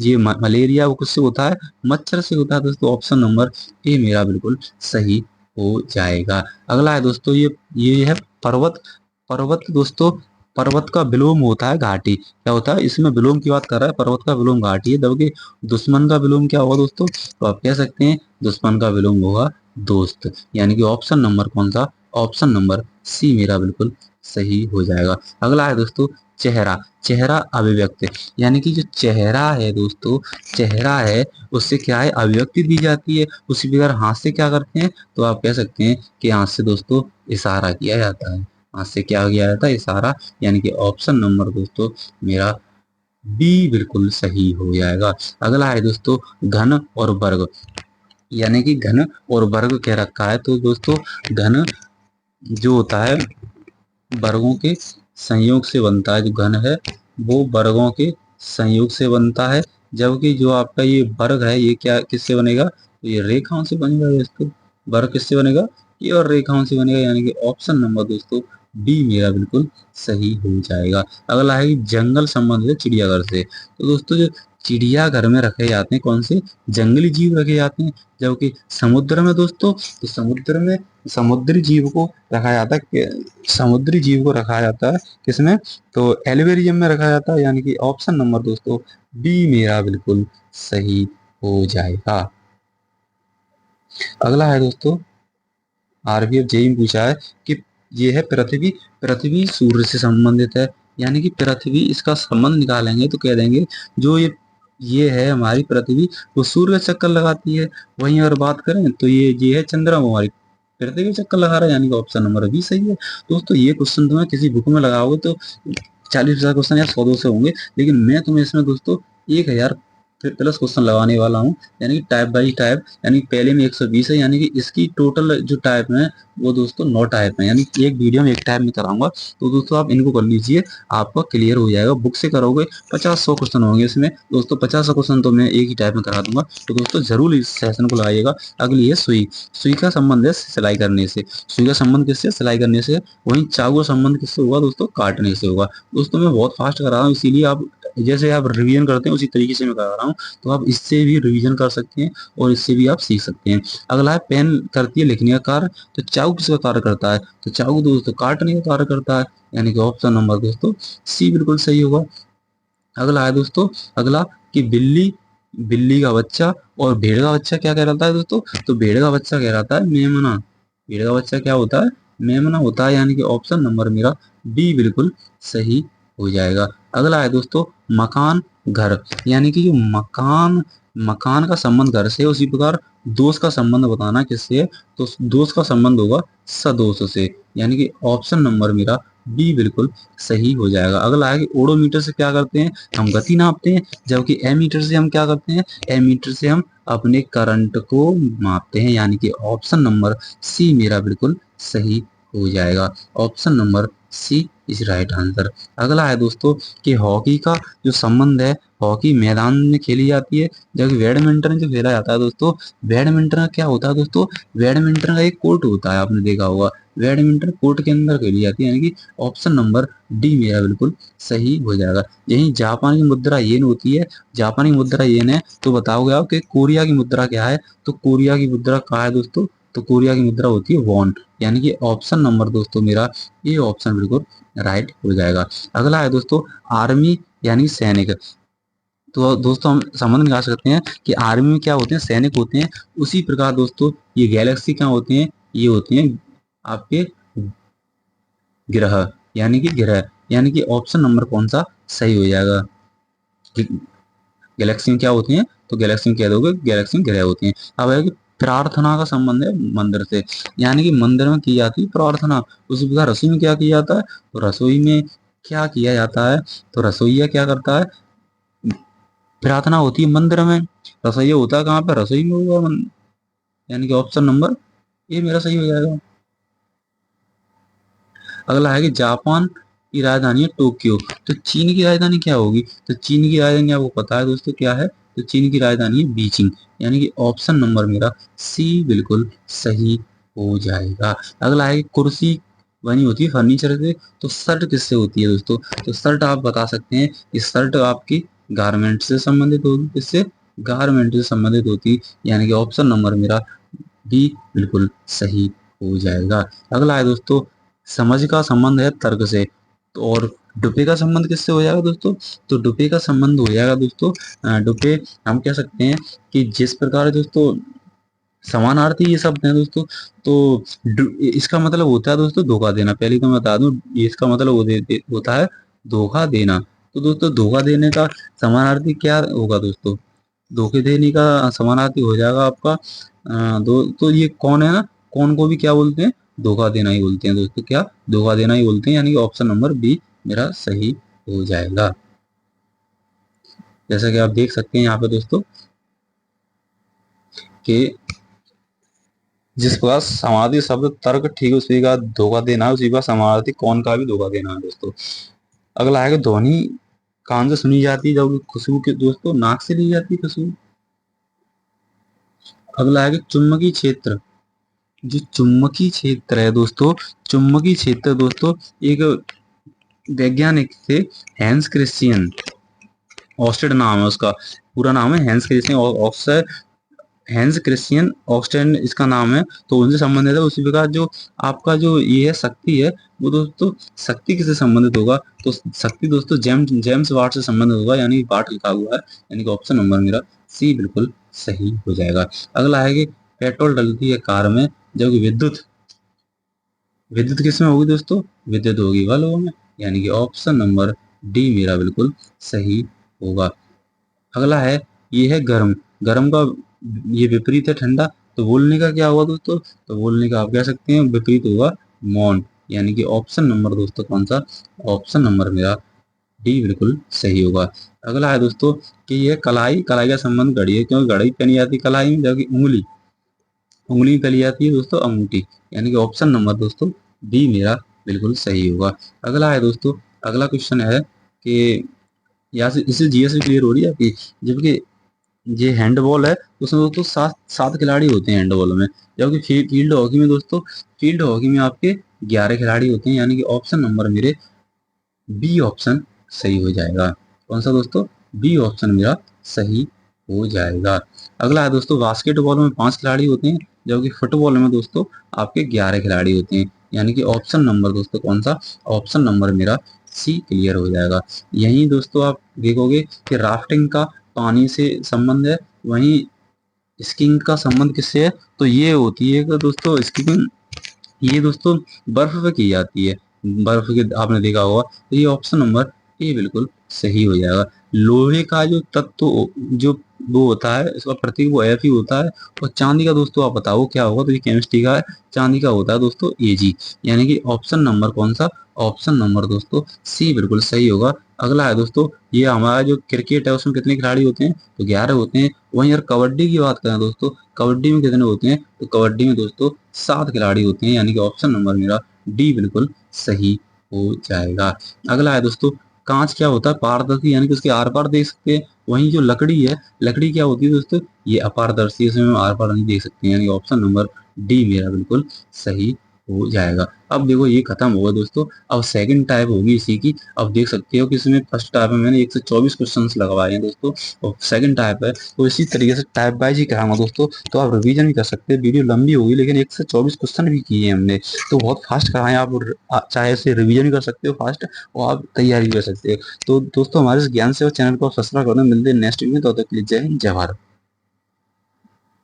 Speaker 1: ये मलेरिया वो किससे होता है, मच्छर से होता है दोस्तों। ऑप्शन नंबर ए मेरा बिल्कुल सही हो जाएगा। अगला है दोस्तों ये है पर्वत। पर्वत दोस्तों, पर्वत का विलोम होता है घाटी। क्या होता है, इसमें विलोम की बात कर रहा है, पर्वत का विलोम घाटी है। जबकि दुश्मन का विलोम क्या होगा दोस्तों, तो आप कह सकते हैं दुश्मन का विलोम होगा दोस्त। यानी कि ऑप्शन नंबर कौन सा, ऑप्शन नंबर सी मेरा बिल्कुल सही हो जाएगा। अगला है दोस्तों चेहरा। चेहरा अभिव्यक्ति, यानी कि जो चेहरा है दोस्तों, चेहरा है उससे क्या है, अभिव्यक्ति दी जाती है। उसी प्रकार हाथ से क्या करते हैं, तो आप कह सकते हैं कि हाथ से दोस्तों इशारा किया जाता है। हाथ से क्या किया जाता है, इशारा। यानी कि ऑप्शन नंबर दोस्तों मेरा बी बिल्कुल सही हो जाएगा। अगला है दोस्तों घन और वर्ग। यानी कि घन और वर्ग क्या रखा है, तो दोस्तों घन जो होता है वर्गों के संयोग से बनता है। जो घन है वो वर्गों के संयोग से बनता है। जबकि जो आपका ये वर्ग है ये क्या किससे बनेगा, तो ये रेखाओं से बनेगा दोस्तों। वर्ग किससे बनेगा, ये और रेखाओं से बनेगा। यानी कि ऑप्शन नंबर दोस्तों बी मेरा बिल्कुल सही हो जाएगा। अगला है कि जंगल संबंधित है चिड़ियाघर से। तो दोस्तों जो चिड़ियाघर में रखे जाते हैं कौन से, जंगली जीव रखे जाते हैं। जबकि समुद्र में दोस्तों, तो समुद्र में समुद्री जीव को रखा जाता है, समुद्री जीव को रखा जाता है किसमें, तो एल्वेरियम में रखा जाता है। यानी कि ऑप्शन नंबर दोस्तों बी मेरा बिल्कुल सही हो जाएगा। अगला है दोस्तों आरबीएफ जेई में पूछा है कि ये है पृथ्वी। पृथ्वी सूर्य से संबंधित है। यानी कि पृथ्वी इसका संबंध निकालेंगे तो कह देंगे जो ये है हमारी पृथ्वी, वो सूर्य का चक्कर लगाती है। वहीं अगर बात करें तो ये है चंद्रमा हमारी पृथ्वी का चक्कर लगा रहा है। यानी कि ऑप्शन नंबर बी सही है। दोस्तों ये क्वेश्चन तुम्हें किसी बुक में लगाओगे तो 40,000 क्वेश्चन या 100 200 होंगे, लेकिन मैं तुम्हें इसमें दोस्तों 1,000 प्लस क्वेश्चन लगाने वाला हूँ। यानी कि टाइप बाई टाइप, यानी पहले में 120 है, यानी कि इसकी टोटल जो टाइप है वो दोस्तों 9 टाइप है। यानी कि एक वीडियो में एक टाइप में कराऊंगा। तो दोस्तों आप इनको कर लीजिए, आपका क्लियर हो जाएगा। बुक से करोगे 50-100 क्वेश्चन होंगे इसमें दोस्तों। 50 क्वेश्चन तो मैं एक ही टाइप में करा दूंगा। तो दोस्तों जरूर इस सेशन को लगाइएगा। अगली है सुई। सुई का संबंध है सिलाई करने से। सुई का संबंध किससे, सिलाई करने से। वहीं चाकू का संबंध किससे होगा दोस्तों, काटने से होगा। दोस्तों मैं बहुत फास्ट करा रहा हूँ, इसीलिए आप जैसे आप रिवीजन करते हैं उसी तरीके से मैं करा रहा हूँ। तो आप इससे भी रिवीजन कर सकते हैं और इससे भी आप सीख सकते हैं। अगला है पेन करती है लिखने का कार्य, तो चाकू किसका कार्य करता है, तो चाकू दोस्तों काटने का कार्य करता है। यानी कि ऑप्शन नंबर दोस्तों सी बिल्कुल सही होगा। अगला है दोस्तों, अगला कि बिल्ली बिल्ली का बच्चा और भेड़ का बच्चा क्या कहलाता है दोस्तों, तो भेड़ का बच्चा कहलाता है मेमना। भेड़ का बच्चा क्या होता है, मेमना होता है। यानी कि ऑप्शन नंबर मेरा बी बिल्कुल सही हो जाएगा। अगला है दोस्तों मकान घर। यानी कि जो मकान मकान का संबंध घर से है, उसी प्रकार दोस्त का संबंध बताना किससे है, तो दोस्त का संबंध होगा सदोष से। यानी कि ऑप्शन नंबर मेरा बी बिल्कुल सही हो जाएगा। अगला है कि ओडोमीटर से क्या करते हैं, हम गति नापते हैं। जबकि एमीटर से हम क्या करते हैं, एमीटर से हम अपने करंट को मापते हैं। यानी कि ऑप्शन नंबर सी मेरा बिल्कुल सही हो जाएगा। Option number C is right answer. अगला है दोस्तों कि हॉकी का जो संबंध है, हॉकी मैदान में खेली जाती है। जबकि बैडमिंटन जो खेला जाता है दोस्तों, बैडमिंटन का क्या होता है दोस्तों, बैडमिंटन का एक कोर्ट होता है, आपने देखा होगा। बैडमिंटन कोर्ट के अंदर खेली जाती है। यानी कि ऑप्शन नंबर डी मेरा बिल्कुल सही हो जाएगा। यही जापान की मुद्रा येन होती है। जापानी मुद्रा येन है, तो बताओगे आप कि कोरिया की मुद्रा क्या है, तो कोरिया की मुद्रा कहाँ है दोस्तों, तो कोरिया की मुद्रा होती है वॉन। यानी कि ऑप्शन नंबर दोस्तों मेरा ये ऑप्शन बिल्कुल राइट हो जाएगा। अगला है दोस्तों आर्मी यानी सैनिक। तो दोस्तों हम समझ निकाल सकते हैं कि आर्मी में क्या होते हैं, सैनिक होते हैं। उसी प्रकार दोस्तों ये गैलेक्सी क्या होते हैं, ये होते हैं आपके ग्रह। यानी कि ग्रह, यानी कि ऑप्शन नंबर कौन सा सही हो जाएगा। गैलेक्सी में क्या होती हैं, तो गैलेक्सी में कह दोगे गैलेक्सी में ग्रह होती हैं। अब है कि प्रार्थना का संबंध है मंदिर से। यानी कि मंदिर में की जाती है प्रार्थना। उसी प्रकार रसोई में क्या किया जाता है, तो रसोई में क्या किया जाता है, तो रसोईया क्या करता है, प्रार्थना होती है मंदिर में। रसोईया होता है कहाँ पे, रसोई में होगा। यानी कि ऑप्शन नंबर ए मेरा सही हो जाएगा। अगला है कि जापान की राजधानी है टोक्यो। तो चीन की राजधानी क्या होगी? तो चीन की राजधानी आपको पता है दोस्तों क्या है? तो चीन की राजधानी है बीजिंग। यानी कि ऑप्शन नंबर मेरा सी बिल्कुल सही हो जाएगा। अगला है कि कुर्सी बनी होती है फर्नीचर से, तो शर्ट किससे होती है दोस्तों? तो शर्ट आप बता सकते हैं कि शर्ट आपकी गारमेंट से संबंधित होगी। किससे? गारमेंट से संबंधित होती है। यानी कि ऑप्शन नंबर मेरा बी बिल्कुल सही हो जाएगा। अगला है दोस्तों, समझ का संबंध है तर्क से, तो और डुपे का संबंध किससे हो जाएगा दोस्तों? तो डुपे का संबंध हो जाएगा दोस्तों, डुपे हम कह सकते हैं कि जिस प्रकार दोस्तों समानार्थी ये शब्द है दोस्तों, तो इसका मतलब होता है दोस्तों धोखा देना। पहले तो मैं बता दूं, ये इसका मतलब होता है धोखा देना। तो दोस्तों धोखा देने का समानार्थी क्या होगा दोस्तों? धोखे देने का समानार्थी हो जाएगा आपका तो ये कौन है ना, कौन को भी क्या बोलते हैं? धोखा देना ही बोलते हैं दोस्तों। क्या? धोखा देना ही बोलते हैं। यानी कि ऑप्शन नंबर बी मेरा सही हो जाएगा। जैसा कि आप देख सकते हैं यहाँ पे दोस्तों कि जिस प्रकार समानार्थी शब्द तर्क ठीक है, उसी का धोखा देना है, उसी का समानार्थी कौन का भी धोखा देना है दोस्तों। अगला है कि ध्वनि कान से सुनी जाती है जबकि खुशबू के दोस्तों नाक से ली जाती है खुशबू। अगला है कि चुंबकीय क्षेत्र, जो चुंबकीय क्षेत्र है दोस्तों, चुंबकीय क्षेत्र दोस्तों एक वैज्ञानिक थे, हैंस क्रिश्चियन ऑस्टेड नाम है उसका, पूरा नाम है हैंस क्रिश्चियन ऑक्सर, हैंस क्रिश्चियन ऑक्सटेन इसका नाम है। तो उनसे संबंधित है। उसी प्रकार जो आपका जो ये है शक्ति है, वो दोस्तों शक्ति किससे संबंधित होगा? तो शक्ति दोस्तों जेम्स जेम्स वाट से संबंधित होगा। यानी वाट लिखा हुआ है। यानी कि ऑप्शन नंबर मेरा सी बिल्कुल सही हो जाएगा। अगला है कि पेट्रोल डलती है कार में जबकि विद्युत विद्युत किसमें होगी दोस्तों? विद्युत होगी बल्ब में। यानी कि ऑप्शन नंबर डी मेरा बिल्कुल सही होगा। अगला है, ये है गर्म, गर्म का ये विपरीत है ठंडा। तो बोलने का क्या होगा दोस्तों? तो बोलने का आप कह सकते हैं विपरीत होगा मौन। यानी कि ऑप्शन नंबर दोस्तों कौन सा? ऑप्शन नंबर मेरा डी बिल्कुल सही होगा। अगला है दोस्तों कि ये कलाई, कलाई का संबंध घड़ी है, क्योंकि घड़ी पहनी जाती है कलाई में, जबकि उंगली उंगली में पहनी जाती है दोस्तों अंगूठी। यानी कि ऑप्शन नंबर दोस्तों बी मेरा बिल्कुल सही होगा। अगला है दोस्तों, अगला क्वेश्चन है कि यहाँ से इससे जीएस भी क्लियर हो रही है आपकी। जबकि ये हैंडबॉल है, उसमें दोस्तों सात सात खिलाड़ी होते हैं हैंडबॉल में। जबकि फील्ड हॉकी में दोस्तों, फील्ड हॉकी में आपके 11 खिलाड़ी होते हैं। यानी कि ऑप्शन नंबर मेरे बी ऑप्शन सही हो जाएगा। कौन सा दोस्तों? बी ऑप्शन मेरा सही हो जाएगा। अगला है दोस्तों, बास्केटबॉल में 5 खिलाड़ी होते हैं जबकि फुटबॉल में दोस्तों आपके 11 खिलाड़ी होते हैं। यानी कि ऑप्शन नंबर दोस्तों कौन सा? ऑप्शन नंबर मेरा सी क्लियर हो जाएगा। यही दोस्तों आप देखोगे कि राफ्टिंग का पानी से संबंध है, वहीं स्कीइंग का संबंध किससे है? तो ये होती है कि दोस्तों स्कीइंग ये दोस्तों बर्फ पे की जाती है। बर्फ के आपने देखा होगा। तो ये ऑप्शन नंबर ए बिल्कुल सही हो जाएगा। लोहे का जो तत्व जो वो होता है, इसका प्रतीक वो एफ ही होता है। और चांदी का दोस्तों आप बताओ क्या होगा? तो ये केमिस्ट्री का है। चांदी का होता है दोस्तों एजी। यानी कि ऑप्शन नंबर कौन सा? ऑप्शन नंबर दोस्तों सी बिल्कुल सही होगा। अगला है दोस्तों, ये हमारा जो क्रिकेट है उसमें कितने खिलाड़ी होते हैं? तो 11 होते हैं। वहीं अगर कबड्डी की बात करें दोस्तों, कबड्डी में कितने होते हैं? तो कबड्डी में दोस्तों 7 खिलाड़ी होते हैं। यानी कि ऑप्शन नंबर मेरा डी बिल्कुल सही हो जाएगा। अगला है दोस्तों, कांच क्या होता है? पारदर्शी, यानी कि उसके आर पार देख सकते हैं। वहीं जो लकड़ी है, लकड़ी क्या होती है दोस्तों? ये अपारदर्शी, इसमें हम आर पार नहीं देख सकते। यानी ऑप्शन नंबर डी मेरा बिल्कुल सही हो जाएगा। अब देखो ये खत्म होगा दोस्तों। अब सेकंड टाइप होगी इसी की। अब देख सकते हो कि इसमें फर्स्ट टाइप में मैंने 124 क्वेश्चन लगवाए हैं दोस्तों, और सेकंड टाइप है तो इसी तरीके से टाइप वाइज ही कराऊंगा दोस्तों। तो आप रिवीजन भी कर सकते हैं। वीडियो लंबी होगी लेकिन 124 क्वेश्चन भी किए हैं हमने, तो बहुत फास्ट कराएं आप। चाहे से रिवीजन भी कर सकते हो फास्ट, और आप तैयारी भी कर सकते हो। तो दोस्तों हमारे इस ज्ञान सेवा चैनल को सब्सक्राइब करना। मिलते हैं नेक्स्ट वीडियो में। तो तब तक के लिए जय हिंद, जय भारत।